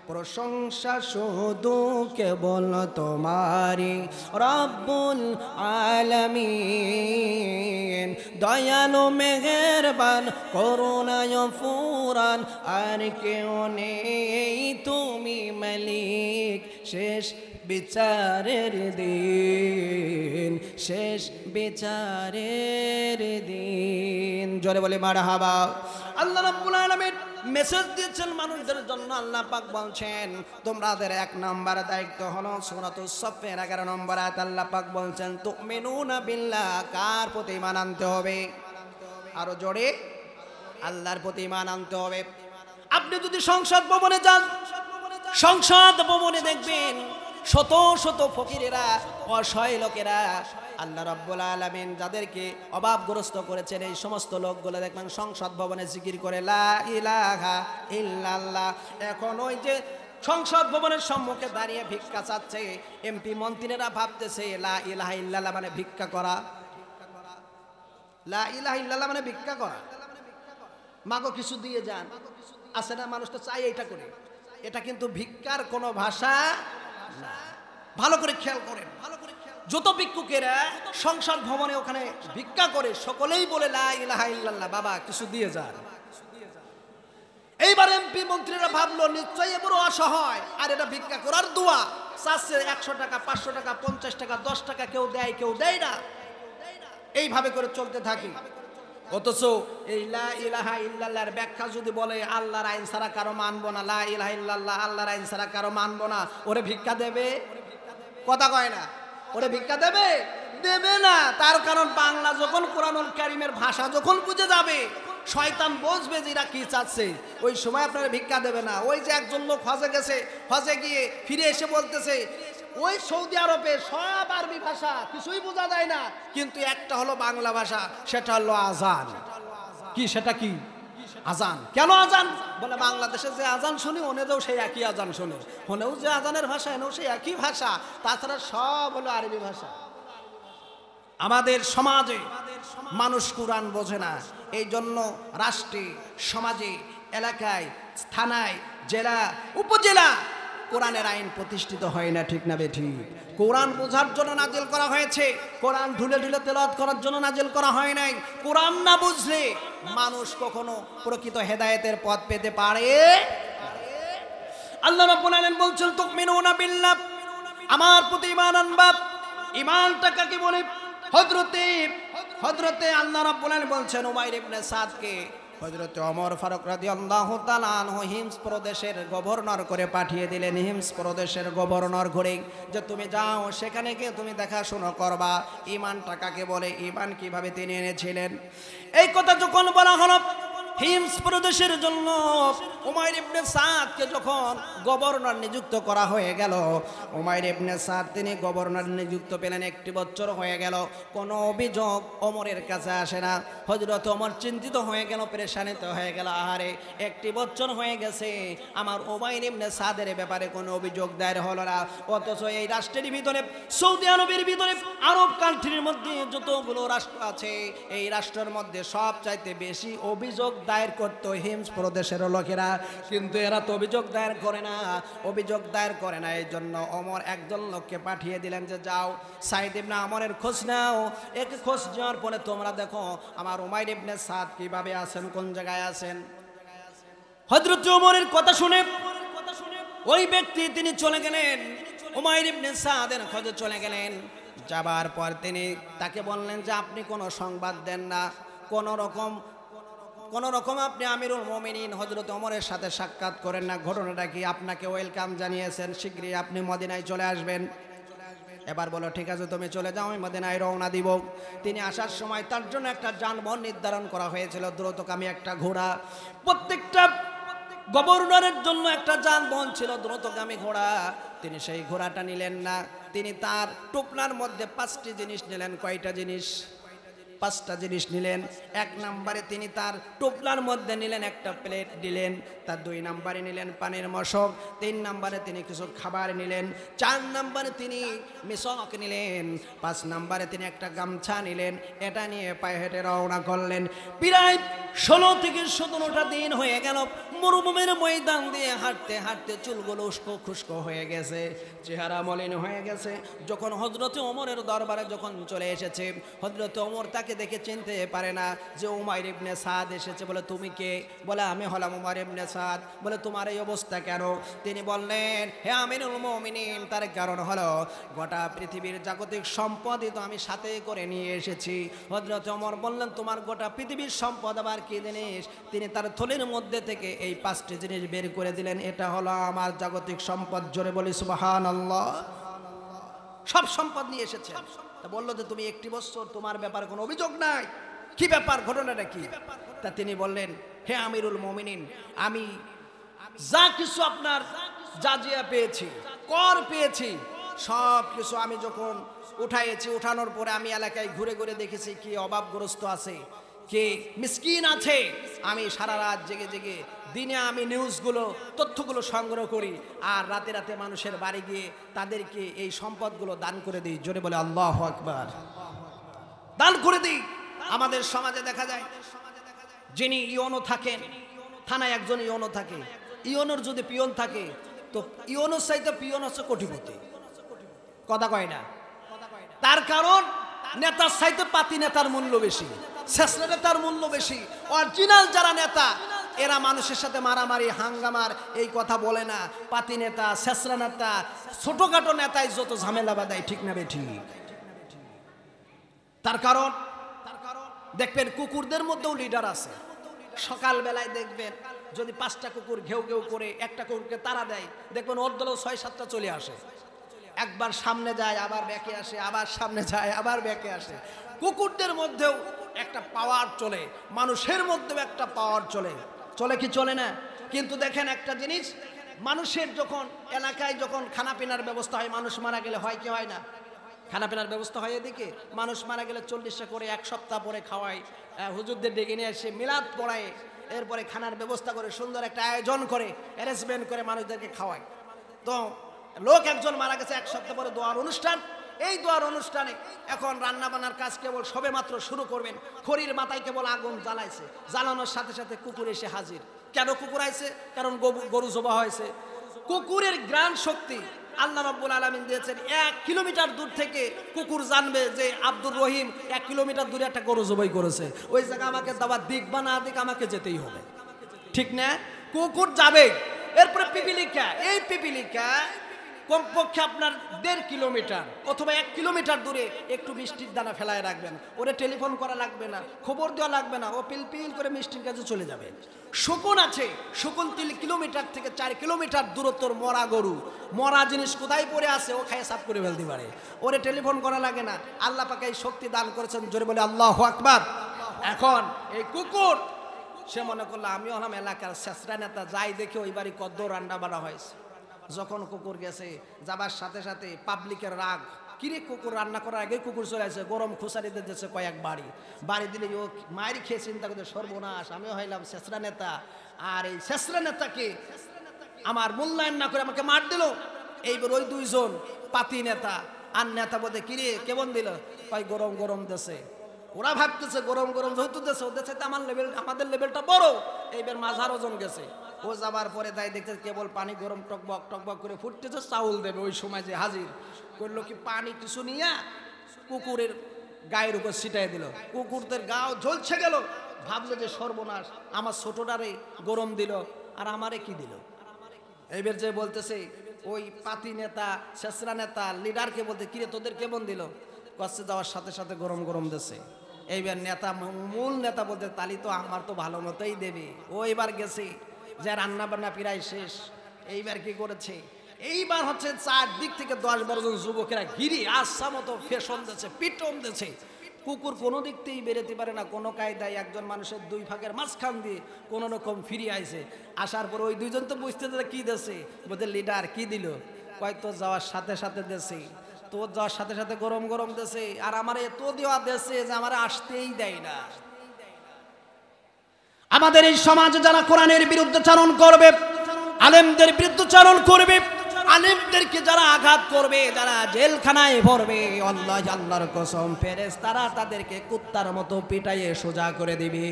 প্রশংসা শুধু কেবল তোমারি রব্বুল আলামিন, দয়ালু মেহেরবান করুণায় ফুরান, আর কেউ নেই তুমি মালিক, শেষ বিচারের দিন, শেষ বিচারের দিন। জোরে বলে মারহাবা। আল্লাহ রাব্বুল আলামিন মেসেজ দিয়েছেন মানুষদের জন্য। আল্লাহ পাক বলছেন তোমাদের এক নম্বর দায়িত্ব হলো সূরাতুস সাফের 11 নম্বর আয়াত আল্লাহ পাক বলছেন তুমিনুনা বিল্লাহ, কার প্রতি ঈমান আনতে হবে? আরো জোরে, আল্লাহর প্রতি ঈমান আনতে হবে। আপনি যদি সংসদ ভবনে যান, সংসদ ভবনে দেখবেন শত শত ফকিরেরা, অসহায় লোকেরা, আল্লাহ রাব্বুল আলামিন যাদেরকে অভাবগ্রস্ত করেছেন, এই সমস্ত লোকগুলো দেখবেন সংসদ ভবনে জিকির করে লা ইলাহা ইল্লাল্লাহ। এখন ওই যে সংসদ ভবনের সম্মুখে দাঁড়িয়ে ভিক্ষা চাচ্ছে, এমপি মন্ত্রীরা ভাবতেছে লা ইলাহা ইল্লাল্লাহ মানে ভিক্ষা করা, লা ইলাহা ইল্লাল্লাহ মানে ভিক্ষা করা, মাগো কিছু দিয়ে যান। আছে না, মানুষ তো চাই এটা করে। এটা কিন্তু ভিক্ষার কোনো ভাষা না। ভালো করে খেয়াল করেন, যত ভিক্ষুকেরা সংসদ ভবনে ওখানে ভিক্ষা করে সকলেই বলে লা ইলাহা ইল্লাল্লাহ, বাবা কিছু দিয়ে যান। এইবার এমপি মন্ত্রীরা ভাবলো নিশ্চয়ই বড় অসহায়, আর এটা ভিক্ষা করার দোয়া, চাচ্ছে 100 টাকা 500 টাকা 50 টাকা 10 টাকা, কেউ দেয় কেউ দেয় না, এইভাবে করে চলতে থাকি। অথচ এই লা ইলাহা ইল্লাল্লাহর ব্যাখ্যা যদি বলে আল্লাহর আইন ছাড়া কারো মানবো না, লা ইলাহা ইল্লাল্লাহ আল্লাহর আইন ছাড়া কারো মানবো না, ওরে ভিক্ষা দেবে? কথা কয় না, ওরে ভিক্ষা দেবে? দেবে না। তার কারণ বাংলা যখন কোরআনুল কারীমের ভাষা যখন বুঝে যাবে, শয়তান বুঝবে যে এরা কি চাচ্ছে, ওই সময় আপনারা ভিক্ষা দেবে না। ওই যে একজন লোক হজে গেছে, হজে গিয়ে ফিরে এসে বলতেছে ওই সৌদি আরবে সব আরবি ভাষা, কিছুই বোঝা যায় না, কিন্তু একটা হলো বাংলা ভাষা, সেটা হলো আজান। কি সেটা? কি আজান? কেন আজান? বলে বাংলাদেশে যে আজান শুনি ওনেও সেই একই আজান শুনে, ওনেও যে আজানের ভাষা এনেও সেই একই ভাষা, তাছাড়া সব হলো আরবি ভাষা। আমাদের সমাজে মানুষ কোরআন বোঝে না, এই জন্য রাষ্ট্রে, সমাজে, এলাকায়, থানায়, জেলা, উপজেলা কোরআনের আইন প্রতিষ্ঠিত হয় না। ঠিক না বেঠিক? কোরআন বোঝার জন্য নাজিল করা হয়েছে, কোরআন ঢুলে ঢুলে তেলাওয়াত করার জন্য নাজিল করা হয় নাই। কোরআন না বুঝলে মানুষ কখনো প্রকৃত হেদায়েতের পথ পেতে পারে। আল্লাহ রাব্বুল আলামিন বলছেন তুমিনুনা বিল্লাহ, আমার প্রতি ঈমান আনবা। ঈমানটা কাকে বলে? হযরতে আল্লাহ রাব্বুল আলামিন বলছেন উমাইর ইবনে সাদকে হযরত ওমর ফারুক রাদিয়াল্লাহু তাআলা আনহু হিমস প্রদেশের গভর্নর করে পাঠিয়ে দিলেন। হিমস প্রদেশের গভর্নর ঘুরে যে তুমি যাও, সেখানে গিয়ে তুমি দেখাশোনা করবা ঈমানটা কাকে বলে, ঈমান কিভাবে তিনি এনেছিলেন। এই কথা যখন বলা হলো, হিমস প্রদেশের জন্য উমাইর ইবনে সাদকে যখন গভর্নর নিযুক্ত করা হয়ে গেল, উমাইর ইবনে সাদ তিনি গভর্নর নিযুক্ত পেলেন। 1 বছর হয়ে গেল, কোনো অভিযোগ ওমরের কাছে আসে না। হযরত ওমর চিন্তিত হয়ে গেল, পেরেশানিত হয়ে গেল, আহারে 1 বছর হয়ে গেছে আমার উমাইর ইবনে সাদের ব্যাপারে কোনো অভিযোগ দায়ের হলো না। অথচ এই রাষ্ট্রের ভিতরে, সৌদি আরবের ভিতরে, আরব কান্ট্রির মধ্যে যতগুলো রাষ্ট্র আছে, এই রাষ্ট্রের মধ্যে সবচাইতে বেশি অভিযোগ দায়ের করতো হিমস প্রদেশের লোকেরা, কিন্তু এরা তো অভিযোগ দায়ের করে না। অভিযোগ দায়ের করে না, এই জন্য ওমর একজন লোককে পাঠিয়ে দিলেন যে যাও সাইদ ইবনে আমরের খোঁজ নাও। এক খোঁজ নেওয়ার পরে তোমরা দেখো আমার উমাইর ইবনে সাদ কিভাবে আছেন, কোন জায়গায় আছেন। হযরত ওমরের কথা শুনে ওই ব্যক্তি তিনি চলে গেলেন, উমাইর ইবনে সাদের খোঁজে চলে গেলেন। যাবার পর তিনি তাকে বললেন যে আপনি কোনো সংবাদ দেন না, কোন রকম আপনি আমিরুল মুমিনিন হযরত ওমরের সাথে সাক্ষাৎ করেন না। ঘটনাটা কি? আপনাকে ওয়েলকাম জানিয়েছেন, শীঘ্রই আপনি মদিনায় চলে আসবেন। এবার বলো ঠিক আছে তুমি চলে যাও, আমি মদিনায় রওনা দিব। তিনি আসার সময় তার জন্য একটা যানবাহন নির্ধারণ করা হয়েছিল, দ্রুতগামী একটা ঘোড়া। প্রত্যেকটা গভর্নরের জন্য একটা যানবাহন ছিল, দ্রুতগামী ঘোড়া। তিনি সেই ঘোড়াটা নিলেন না, তিনি তার টুকনার মধ্যে 5টি জিনিস নিলেন। কয়টা জিনিস? 5টা জিনিস নিলেন। 1 নম্বরে তিনি তার টোপলার মধ্যে নিলেন একটা প্লেট দিলেন, তার 2 নম্বরে নিলেন পানির মশক, 3 নম্বরে তিনি কিছু খাবার নিলেন, 4 নম্বরে তিনি মিশক নিলেন, 5 নম্বরে তিনি একটা গামছা নিলেন। এটা নিয়ে পায়ে হেঁটে রওনা করলেন। প্রায় 16 থেকে 17টা দিন হয়ে গেল। মরুভূমির ময়দান দিয়ে হাঁটতে হাঁটতে চুলগুলো উস্কো খুস্কো হয়ে গেছে, চেহারা মলিন হয়ে গেছে। যখন হযরত ওমরের দরবারে যখন চলে এসেছে, হযরত ওমর তাকে দেখে চিনতে পারে না যে উমাইর ইবনে সাদ এসেছে। বলে তুমি কে? বলে আমি হলাম উমাইর ইবনে সাদ। বলে তোমার এই অবস্থা কেন? তিনি বললেন হে আমিরুল মুমিনিন, তার কারণ হলো গোটা পৃথিবীর জাগতিক সম্পদই তো আমি সাথে করে নিয়ে এসেছি। হযরত ওমর বললেন তোমার গোটা পৃথিবীর সম্পদ আবার কি জিনিস? তিনি তার থলির মধ্যে থেকে এই 5টি জিনিস বের করে দিলেন, এটা হলো আমার জাগতিক সম্পদ। জোরে বলি সুবহানাল্লাহ। সব সম্পদ নিয়ে এসেছে। তা বললো যে তুমি 1 বছর তোমার ব্যাপারে কোনো অভিযোগ নাই, কি ব্যাপার, ঘটনাটা কি? তা তিনি বললেন হে আমিরুল মুমিনিন, আমি যা কিছু আপনার জাজিয়া পেয়েছি, কর পেয়েছি, সব কিছু আমি যখন উঠাইছি, উঠানোর পরে আমি এলাকায় ঘুরে ঘুরে দেখেছি কি অভাবগ্রস্ত আছে, কে মিসকিন আছে। আমি সারা রাত জেগে জেগে দিনে আমি নিউজগুলো, তথ্যগুলো সংগ্রহ করি, আর রাতে রাতে মানুষের বাড়ি গিয়ে তাদেরকে এই সম্পদগুলো দান করে দিই। জোরে বলে আল্লাহু আকবার। দান করে দিই। আমাদের সমাজে দেখা যায় যিনি ইওনো থাকেন, থানায় একজন ইওনো থাকে, ইওনোর যদি পিয়ন থাকে তো ইওনোর চাইতে পিয়ন হচ্ছে কোটিপতি। কথা কয় না? তার কারণ নেতার চাইতে পাতি নেতার মূল্য বেশি, শেষরা নেতার মূল্য বেশি। অরিজিনাল যারা নেতা এরা মানুষের সাথে মারামারি হাঙ্গামার এই কথা বলে না। পাতি নেতা, শেষরা নেতা, ছোটখাটো নেতাই যত ঝামেলা বাঁধায়, ঠিক না বেঠিক? তার কারণ দেখবেন কুকুরদের মধ্যেও লিডার আছে। সকালবেলায় দেখবেন যদি 5টা কুকুর ঘেউ ঘেউ করে একটা কুকুরকে তাড়া দেয়, দেখবেন ওর দলেও 6-7টা চলে আসে। একবার সামনে যায় আবার ব্যাকে আসে, আবার সামনে যায় আবার ব্যাকে আসে। কুকুরদের মধ্যেও একটা পাওয়ার চলে, মানুষের মধ্যেও একটা পাওয়ার চলে। চলে কি চলে না? কিন্তু দেখেন একটা জিনিস, মানুষের যখন এলাকায় যখন খানাপিনার ব্যবস্থা হয়, মানুষ মারা গেলে হয় কি হয় না? খানাপিনার ব্যবস্থা হয় এদিকে, মানুষ মারা গেলে 40টা করে 1 সপ্তাহ পরে খাওয়ায়, হুজুরদের ডেকে নিয়ে এসে মিলাদ পড়ায়, এরপরে খানার ব্যবস্থা করে সুন্দর একটা আয়োজন করে, অ্যারেঞ্জমেন্ট করে মানুষদেরকে খাওয়ায়। তো লোক একজন মারা গেছে, 1 সপ্তাহ পরে দোয়ার অনুষ্ঠান। এই দোয়ার অনুষ্ঠানে এখন রান্না বান্নার কাজ কেবল সবে মাত্র শুরু করবেন, খড়ির মাথায় কেবল আগুন জ্বালাইছে, জ্বালানোর সাথে সাথে কুকুর এসে হাজির। কেন কুকুর আইছে? কারণ গরু জবা হয়েছে। কুকুরের গ্রাণ শক্তি আল্লাহ রাব্বুল আলামিন দিয়েছেন। 1 কিলোমিটার দূর থেকে কুকুর জানবে যে আব্দুর রহিম 1 কিলোমিটার দূরে একটা গরু জবাই করেছে, ওই জায়গা আমাকে দাওয়াত দিক বা না দিক আমাকে যেতেই হবে, ঠিক না? কুকুর যাবে। এরপরে পিপিলিকা, এই পিপিলিকা কমপক্ষে আপনার 1.5 কিলোমিটার অথবা 1 কিলোমিটার দূরে একটু মিষ্টির দানা ফেলায় রাখবেন, ওরে টেলিফোন করা লাগবে না, খবর দেওয়া লাগবে না, ও পিলপিল করে মিষ্টির কাছে চলে যাবে। শকুন আছে, শকুন 3 কিলোমিটার থেকে 4 কিলোমিটার দূরত্বর মরা গরু, মরা জিনিস কোথায় পড়ে আছে ও খায় সাফ করে ফেলতে পারে, ওরে টেলিফোন করা লাগে না। আল্লাহ পাক এই শক্তি দান করেছেন। জোরে বলে আল্লাহু আকবার। এখন এই কুকুর সে মনে করলো আমি হলাম এলাকার শেষরা নেতা, যাই দেখে ওই বাড়ি কদ্দ রান্না বাড়া হয়েছে। যখন কুকুর গেছে, যাবার সাথে সাথে পাবলিকের রাগ, কিরে কুকুর রান্না করার আগে কুকুর চলে আসে, গরম খুসারিতে দিয়েছে কয়েক বাড়ি দিলে ও মায়ের খেয়ে চিন্তা করতে সর্বনাশ, আমি হইলাম শেষরা নেতা, আর এই শেষরা নেতাকে আমার মূল্যায়ন না করে আমাকে মার দিল। এইবার ওই 2 জন পাতি নেতা আর নেতা বলতে কিরে কেমন দিল, কয় গরম গরম দেশে। ওরা ভাবতেছে গরম গরম যেহেতু দেশে, ওদের সাথে আমাদের লেভেলটা বড়। এইবার মাঝার ওজন গেছে, ও যাবার পরে তাই দেখতে কেবল পানি গরম টকবক টকবক করে ফুটতেছে, চাউল দেবে। ওই সময় যে হাজির করলো কি পানি কিছু নিয়ে কুকুরের গায়ের উপর ছিটাই দিল, কুকুরদের গাও জ্বলছে গেল। ভাবলো যে সর্বনাশ, আমার ছোটটারে গরম দিল আর আমারে কি দিল। এইবার যে বলতেছে ওই পাতি নেতা, শেষরা নেতা, লিডারকে বলতে কিরে তোদের কেমন দিল, কষ্টে যাওয়ার সাথে সাথে গরম গরম দেশে। এইবার নেতা, মূল নেতা বলতে তালি তো আমার তো ভালো মতোই দেবে। ও এবার গেছে, যে রান্না বান্না প্রায় শেষ। এইবার কি করেছে, এইবার হচ্ছে 4 দিক থেকে 10-12 জন যুবকেরা ঘিরি আশা মতো ফেশন দিচ্ছে, পিটন দিচ্ছে। কুকুর কোনো দিক থেকেই বেরোতে পারে না, কোনো কায়দায় একজন মানুষের 2 ফাঁকের মাঝখান দিয়ে কোনো রকম ফিরে আইছে। আসার পর ওই 2 জন তো বুঝতে কি দেছে, বলতে লিডার কি দিল, কয় তো যাওয়ার সাথে সাথে দেছে, তোর যাওয়ার সাথে সাথে গরম গরম দেছে, আর আমার এত দেওয়া দেছে যে আমার আসতেই দেয় না। আমাদের এই সমাজে যারা কোরআনের বিরুদ্ধাচরণ করবে, আলেমদের বিরুদ্ধাচরণ করবে, আলেমদেরকে যারা আঘাত করবে, যারা জেলখানায় ভরবে, আল্লাহর কসম ফেরেশতারা তাদেরকে কুত্তার মতো পিটাইয়ে সোজা করে দিবে,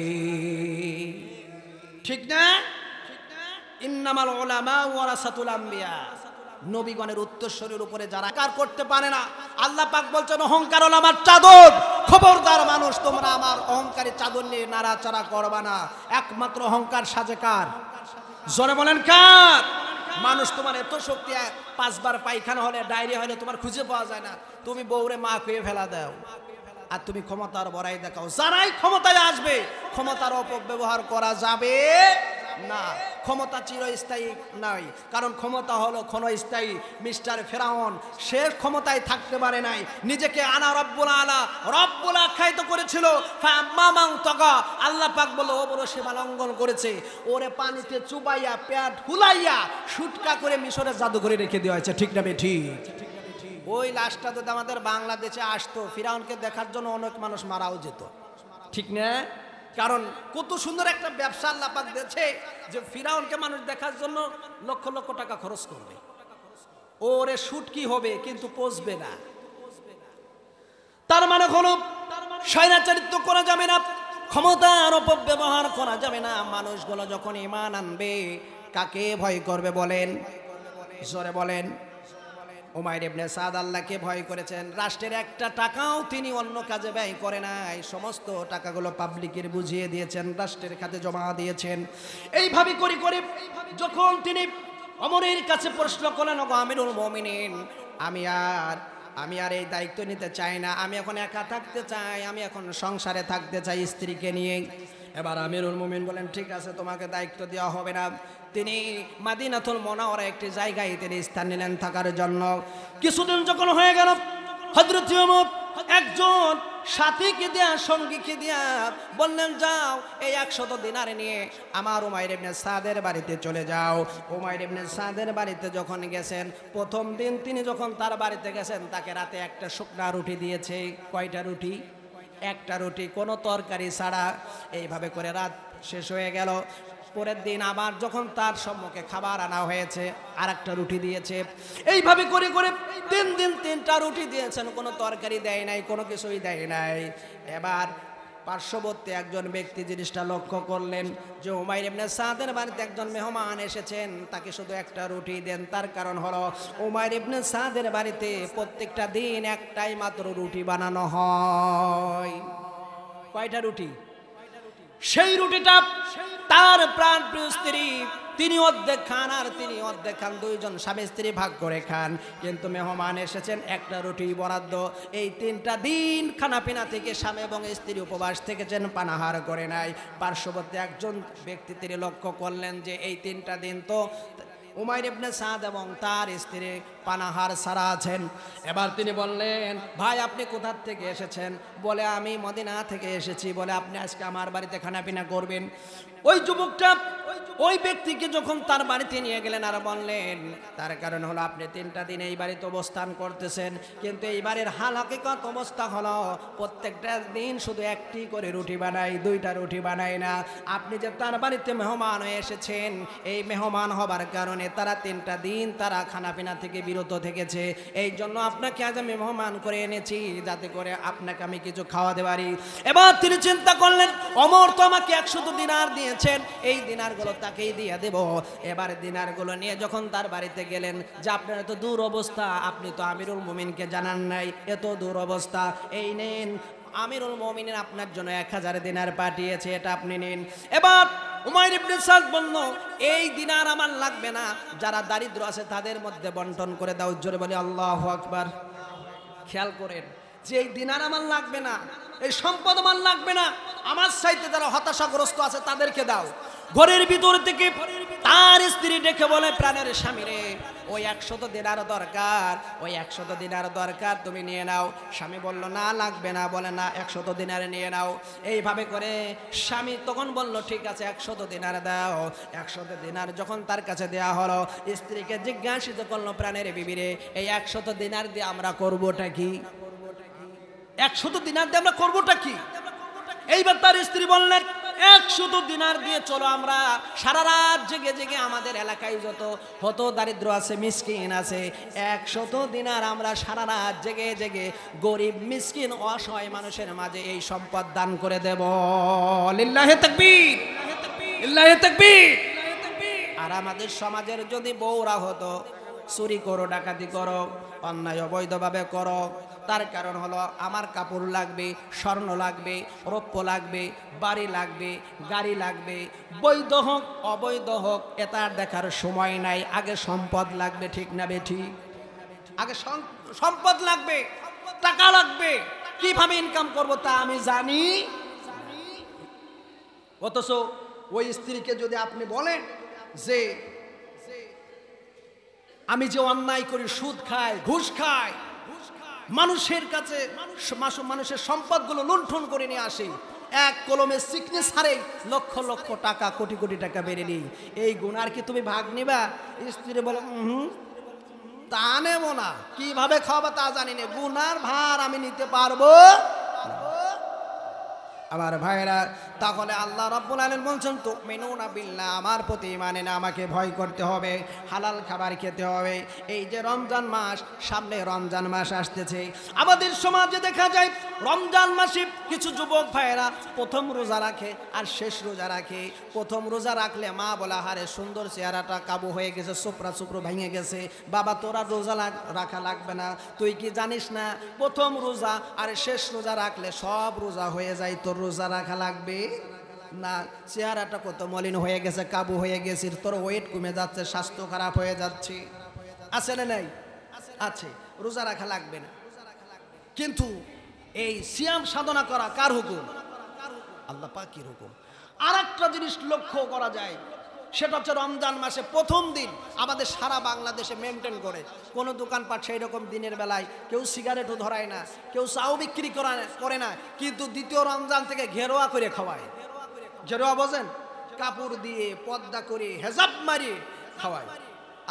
ঠিক না? ইন্নামাল উলামা ওয়ারাসাতুল আম্বিয়া, নবীগণের উত্তরসূরির উপরে যারা কার করতে পারে না, আল্লাহ পাক বলছেন অহংকার হলো আমার চাদর। খবরদার মানুষ, তোমরা আমার অহংকারের চাদর নিয়ে নাড়াচাড়া করবা না। একমাত্র অহংকার সাজে কার? জোরে বলেন কার? মানুষ তোমার এত শক্তি, 5 বার পায়খানা হলে ডায়রিয়া হলে তোমার খুঁজে পাওয়া যায় না, তুমি বউরে মা কয়ে ফেলা দাও, আর তুমি ক্ষমতার বড়াই দেখাও। যারাই ক্ষমতায় আসবে ক্ষমতার অপব্যবহার করা যাবে না। ক্ষমতা চিরস্থায়ী নয়, কারণ ক্ষমতা হলো ক্ষণস্থায়ী। মিস্টার ফেরাউন সে ক্ষমতায় থাকতে পারে নাই, নিজেকে আনা রব্বুল আলা রব্বুল আখ্যায়িত করেছিল। ফামাং তগা, আল্লাহ পাক বলে ও বড় সীমা লঙ্ঘন করেছে, ওরে পানিতে চুবাইয়া পেট ফুলাইয়া শুটকা করে মিশরের জাদুঘরে রেখে দেওয়া হয়েছে। ঠিক না ঠিক? ওই লাশটা যদি আমাদের বাংলাদেশে আসতো, ফিরাউনকে দেখার জন্য অনেক মানুষ মারাও যেত। ঠিক না? কারণ কত সুন্দর একটা ব্যবসা আল্লাহ পাক দিয়েছে যে ফিরাউনকে মানুষ দেখার জন্য লক্ষ লক্ষ টাকা খরচ করবে, ওরে শুটকি হবে কিন্তু পচবে না। তার মানে হলো স্বৈরাচারিত্ব করা যাবে না, ক্ষমতার অপব্যবহার করা যাবে না। মানুষগুলো যখন ঈমান আনবে কাকে ভয় করবে বলেন? জোরে বলেন। উমাইর ইবনে সাদ আল্লাহকে ভয় করেছেন, রাষ্ট্রের একটা টাকাও তিনি অন্য কাজে ব্যয় করে নাই, সমস্ত টাকাগুলো পাবলিকের বুঝিয়ে দিয়েছেন, রাষ্ট্রের খাতে জমা দিয়েছেন। এইভাবে করে করে যখন তিনি ওমরের কাছে প্রশ্ন করলেন, ওগো আমিরুল মুমিনিন, আমি আর এই দায়িত্ব নিতে চাই না, আমি এখন একা থাকতে চাই, আমি এখন সংসারে থাকতে চাই স্ত্রীকে নিয়ে। এবার আমিরুল মুমিন বলেন, ঠিক আছে, তোমাকে দায়িত্ব দেওয়া হবে না। তিনি মাদিনাতুল মুনাওয়ারা একটি জায়গায় তিনি স্থান নিলেন থাকার জন্য। কিছুদিন যখন হয়ে গেল, হযরত ওমর একজন সাথীকে দেয়া, সঙ্গীকে দেয়া বললেন, যাও এই 100 দিনার নিয়ে আমার উমাইর ইবনে সাদের বাড়িতে চলে যাও। উমাইর ইবনে সাদের বাড়িতে যখন গেছেন, প্রথম দিন তিনি যখন তার বাড়িতে গেছেন, তাকে রাতে একটা শুকনা রুটি দিয়েছে। কয়টা রুটি? একটা রুটি, কোনো তরকারি ছাড়া। এইভাবে করে রাত শেষ হয়ে গেল। পরের দিন আবার যখন তার সম্মুখে খাবার আনা হয়েছে, আর একটা রুটি দিয়েছে। এইভাবে করে করে 3 দিন 3টা রুটি দিয়েছেন, কোনো তরকারি দেয় নাই, কোনো কিছুই দেয় নাই। এবার পার্শ্ববর্তী একজন ব্যক্তি জিনিসটা লক্ষ্য করলেন যে উমাইর ইবনে সাদের বাড়িতে একজন মেহমান এসেছেন, তাকে শুধু একটা রুটি দেন। তার কারণ হলো উমাইর ইবনে সাদের বাড়িতে প্রত্যেকটা দিন একটাই মাত্র রুটি বানানো হয়। কয়টা রুটি? সেই রুটিটা তার প্রাণ প্রিয় স্ত্রী তিনি অর্ধেক খান আর তিনি অর্ধেক খান, 2 জন স্বামী স্ত্রী ভাগ করে খান। কিন্তু মেহমান এসেছেন, একটা রুটি বরাদ্দ। এই 3টা দিন খানাপিনা থেকে স্বামী এবং স্ত্রী উপবাস থেকেছেন, পানাহার করে নাই। পার্শ্ববর্তী একজন ব্যক্তি তিনি লক্ষ্য করলেন যে এই 3টা দিন তো উমাইর ইবনে সাদ এবং তার স্ত্রী পানাহার ছাড়া আছেন। এবার তিনি বললেন, ভাই আপনি কোথা থেকে এসেছেন? বলে আমি মদিনা থেকে এসেছি। বলে আপনি আজকে আমার বাড়িতে খানাপিনা করবেন? ওই যুবকটা ওই ব্যক্তিকে যখন তার বাড়িতে নিয়ে গেলেন আর বললেন, তার কারণ হলো আপনি 3টা দিন এই বাড়িতে অবস্থান করতেছেন, কিন্তু এই বাড়ির হাল হাকিকত অবস্থা হলো প্রত্যেকটা দিন শুধু একটি করে রুটি বানাই, 2টা রুটি বানাই না। আপনি যে তার বাড়িতে মেহমান হয়ে এসেছেন, এই মেহমান হবার কারণে তারা 3টা দিন তারা খানাপিনা থেকে বিরত থেকেছে। এই জন্য আপনাকে আজ আমি মেহমান করে এনেছি, যাতে করে আপনাকে আমি কিছু খাওয়াতে পারি। এবার তিনি চিন্তা করলেন, ওমর তো আমাকে 100 দিনার দিয়েছেন, এই দিনারগুলো তাকেই দিয়ে দেব। এবার দিনারগুলো নিয়ে যখন তার বাড়িতে গেলেন, যে আপনার এত দূর অবস্থা, আপনি তো আমিরুল মুমিনকে জানান নাই, এত দূর অবস্থা, এই নেন আমিরুল মুমিনের আপনার জন্য 1000 দিনার পাঠিয়েছে, এটা আপনি নিন। এবার উমাইর ইবনে সাদ বলল, এই দিনার আমার লাগবে না, যারা দারিদ্র আছে তাদের মধ্যে বন্টন করে দাও। জোরে বলি আল্লাহু আকবার। খেয়াল করেন যে এই দিনার আমার লাগবে না, এই সম্পদ আমার লাগবে না, আমার চাইতে যারা হতাশাগ্রস্ত আছে তাদেরকে দাও। ঘরের ভিতর থেকে তার স্ত্রী ডেকে বলে, প্রাণের স্বামী রে, ওই 100 দিনার দরকার, ওই 100 দিনার দরকার, তুমি নিয়ে নাও। স্বামী বলল, না লাগবে না। বলে, না 100 দিনার নিয়ে নাও। এইভাবে করে স্বামী তখন বলল, ঠিক আছে 100 দিনার দাও। 100 দিনার যখন তার কাছে দেয়া হলো, স্ত্রীকে জিজ্ঞাসিত করলো, প্রাণের বিবিরে, এই 100 দিনার দিয়ে আমরা করবোটা কি? 100 দিনার দিয়ে আমরা করবোটা কি? এইবার তার স্ত্রী বললেন, 100 দিনার দিয়ে চলো আমরা সারা রাত জেগে জেগে আমাদের এলাকায় যত হত দারিদ্র আছে, মিসকিন আছে, 100 দিনার আমরা সারা রাত জেগে জেগে গরিব মিসকিন অসহায় মানুষের মাঝে এই সম্পদ দান করে দেব। লিল্লাহি তাকবীর, লিল্লাহি তাকবীর। আর আর আমাদের সমাজের যদি বউরা হতো চুরি করো, ডাকাতি করো, অন্যায় অবৈধভাবে করো, তার কারণ হলো আমার কাপড় লাগবে, স্বর্ণ লাগবে, রৌপ্য লাগবে, বাড়ি লাগবে, গাড়ি লাগবে, বৈধ হোক অবৈধ হোক এটা দেখার সময় নাই, আগে সম্পদ লাগবে, ঠিক না বেঠি? আগে সম্পদ লাগবে, টাকা লাগবে, কিভাবে ইনকাম করব তা আমি জানি। অথচ ওই স্ত্রীকে যদি আপনি বলেন যে আমি যে অন্যায় করি, সুদ খাই, ঘুষ খাই, মানুষের কাছে মানুষের সম্পদগুলো লুণ্ঠন করে নিয়ে আসি, এক কলমে সিগনেচারে লক্ষ লক্ষ টাকা, কোটি কোটি টাকা বেড়ে নিই, এই গুনার কি তুমি ভাগ নিবা? স্ত্রী বলে তা নেব না, কিভাবে খাওয়াবা তা জানি না, গুনার ভার আমি নিতে পারবো। আমার ভাইরা, তাহলে আল্লাহ রাব্বুল আলামিন বলছেন তুমিনুনা বিল্লাহ, আমার প্রতি মানে না, আমাকে ভয় করতে হবে, হালাল খাবার খেতে হবে। এই যে রমজান মাস, সামনে রমজান মাস আসতেছে, আমাদের সমাজে দেখা যায় রমজান মাসে কিছু যুবক ভাইরা প্রথম রোজা রাখে আর শেষ রোজা রাখে। প্রথম রোজা রাখলে মা বলা হারে সুন্দর চেহারাটা কাবু হয়ে গেছে, চোপড়া চোপড়ো ভেঙে গেছে, বাবা তোরা রোজা রাখা লাগবে না, তুই কি জানিস না প্রথম রোজা আর শেষ রোজা রাখলে সব রোজা হয়ে যায়, তোর রোজা রাখা লাগবে না, চেহারাটা কত মলিন হয়ে গেছে, কাবু হয়ে গেছে, তোর ওয়েট কমে যাচ্ছে, স্বাস্থ্য খারাপ হয়ে যাচ্ছে, আছে না নাই? আছে, রোজা রাখা লাগবে না। কিন্তু এই সিয়াম সাধনা করা কার হুকুম? আল্লাহ পাকের হুকুম। আর একটা জিনিস লক্ষ্য করা যায়, সেটা হচ্ছে রমজান মাসে প্রথম দিন আমাদের সারা বাংলাদেশে মেনটেন করে, কোনো দোকানপাট সেই রকম দিনের বেলায় কেউ সিগারেটও ধরায় না, কেউ চাও বিক্রি করে না, কিন্তু দ্বিতীয় রমজান থেকে ঘেরোয়া করে খাওয়ায়। ঘেরোয়া বোঝেন? কাপড় দিয়ে পর্দা করে হেজাব মারিয়ে খাওয়ায়।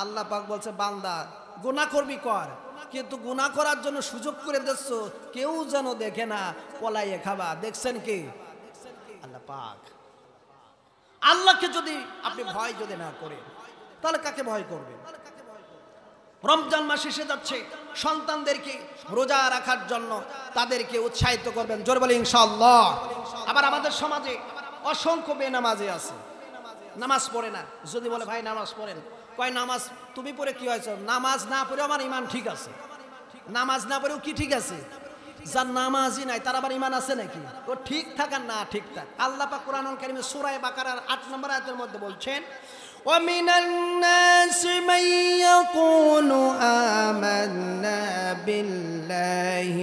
আল্লাহ পাক বলছে বান্দা গুনাহ করবি কর, কিন্তু গুনাহ করার জন্য সুযোগ করে দিচ্ছ, কেউ যেন দেখে না, পলাইয়ে খাবা। দেখছেন কি? আল্লাহ পাক। আল্লাহকে যদি আপনি ভয় যদি না করেন, তাহলে কাকে ভয় করবেন? রমজান মাস এসে যাচ্ছে, সন্তানদেরকে রোজা রাখার জন্য তাদেরকে উৎসাহিত করবেন, জোরে বলে ইনশাআল্লাহ। আবার আমাদের সমাজে অসংখ্য বেনামাজি আছে, নামাজ পড়ে না। যদি বলে ভাই নামাজ পড়েন, কয় নামাজ তুমি পড়ে কি হয়েছে? নামাজ না পড়ে আমার ঈমান ঠিক আছে। নামাজ না পড়েও কি ঠিক আছে? যার নামাজই নাই তার আবার ঈমান আছে নাকি? ও ঠিক থাকার না ঠিক থাক। আল্লাহ পাক কোরআনুল কারীমে সূরা বাকারার 8 নম্বর আয়াতের মধ্যে বলছেন وَمِنَ النَّاسِ مَن يَقُولُ آمَنَّا بِاللَّهِ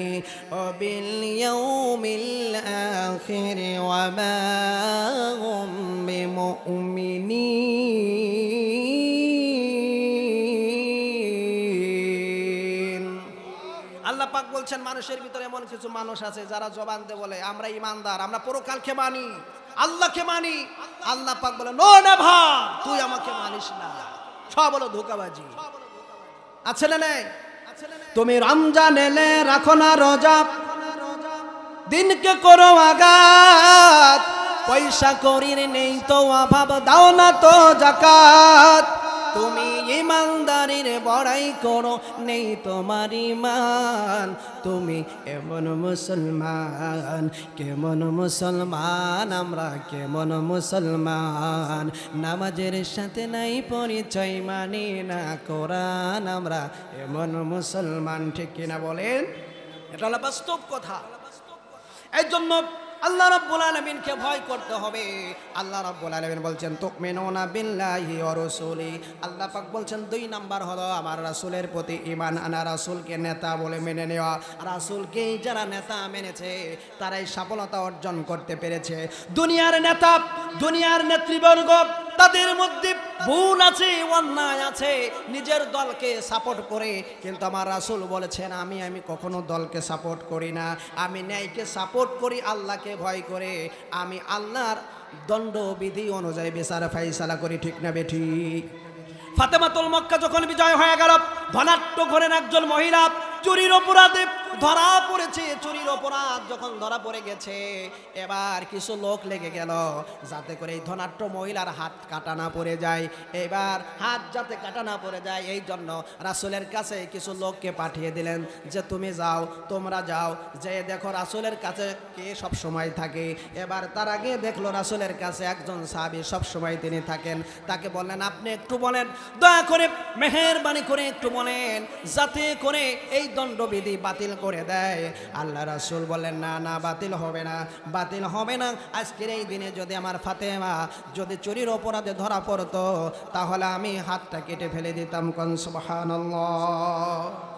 وَبِالْيَوْمِ الْآخِرِ وَمَا هُمْ بِمُؤْمِنِينَ। আল্লাহ পাক বলছেন মানুষের ভিতরে এমন কিছু মানুষ আছে যারা জবান দিয়ে বলে আমরা ঈমানদার, আমরা পরকালকে মানি, আল্লাহকে মানি। আল্লাহ পাক বলে নো নেভার, তুই আমাকে মানিস না, সব হলো ধোঁকাবাজি। আছে না নাই? তুমি রমজান এলে রাখো না রোজা, দিনকে করো আঘাত, পয়সা করির নেই তো অভাব, দাও না তো যাকাত। তুমি ইমানদারির বড়াই করো, নেই তোমার ঈমান, তুমি এমন মুসলমান, কেমন মুসলমান আমরা, কেমন মুসলমান, নামাজের সাথে নাই পরিচয়, মানি না কোরআন আমরা, এমন মুসলমান। ঠিক কিনা বলেন? এটা হলো বাস্তব কথা। এই জন্য আল্লাহ রাব্বুল আলামিনকে ভয় করতে হবে। আল্লাহ রাব্বুল আলামিন বলছেন তুমিনুনা বিল্লাহি ওয়া রাসূলি। আল্লাহ পাক বলছেন 2 নাম্বার হলো আমার রাসূলের প্রতি ঈমান আনা, রাসূলকে নেতা বলে মেনে নেওয়া। রাসূলকে যারা নেতা মেনেছে তারাই সফলতা অর্জন করতে পেরেছে। দুনিয়ার নেতা, দুনিয়ার নেতৃবর্গ, তাদের মধ্যে ভুল আছে, অন্যায় আছে, নিজের দলকে সাপোর্ট করে, কিন্তু আমার রাসূল বলেছেন আমি কখনো দলকে সাপোর্ট করি না, আমি ন্যায়কে সাপোর্ট করি, আল্লাহকে ভয় করে আমি আল্লাহর দণ্ডবিধি অনুযায়ী বিচার ফাইসালা করি। ঠিক না বেঠিক? ফাতেমাতুল মক্কা যখন বিজয় হয়ে গেল, ধনাঢ্য ঘরের একজন মহিলা চুরির অপরাধে ধরা পড়েছে, চুরির অপরাধ যখন ধরা পড়ে গেছে, এবার কিছু লোক লেগে গেল যাতে করে এই ধনাঢ্য মহিলার হাত কাটা না পড়ে যায়, এবার হাত যাতে কাটা না পড়ে যায় এই জন্য রাসূলের কাছে কিছু লোককে পাঠিয়ে দিলেন যে তুমি যাও, তোমরা যাও, যে দেখো রাসূলের কাছে কে সব সময় থাকে। এবার তার আগে দেখলো রাসূলের কাছে একজন সাহাবী সব সময় তিনি থাকেন। তাকে বললেন আপনি একটু বলেন, দয়া করে মেহেরবানি করে একটু বলেন যাতে করে এই দণ্ডবিধি বাতিল করে দেয়। আল্লাহ রাসূল বললেন না না, বাতিল হবে না, বাতিল হবে না। আজকের এই দিনে যদি আমার ফাতেমা যদি চুরির অপরাধে ধরা পড়তো তাহলে আমি হাতটা কেটে ফেলে দিতাম। কোন সুবহানাল্লাহ।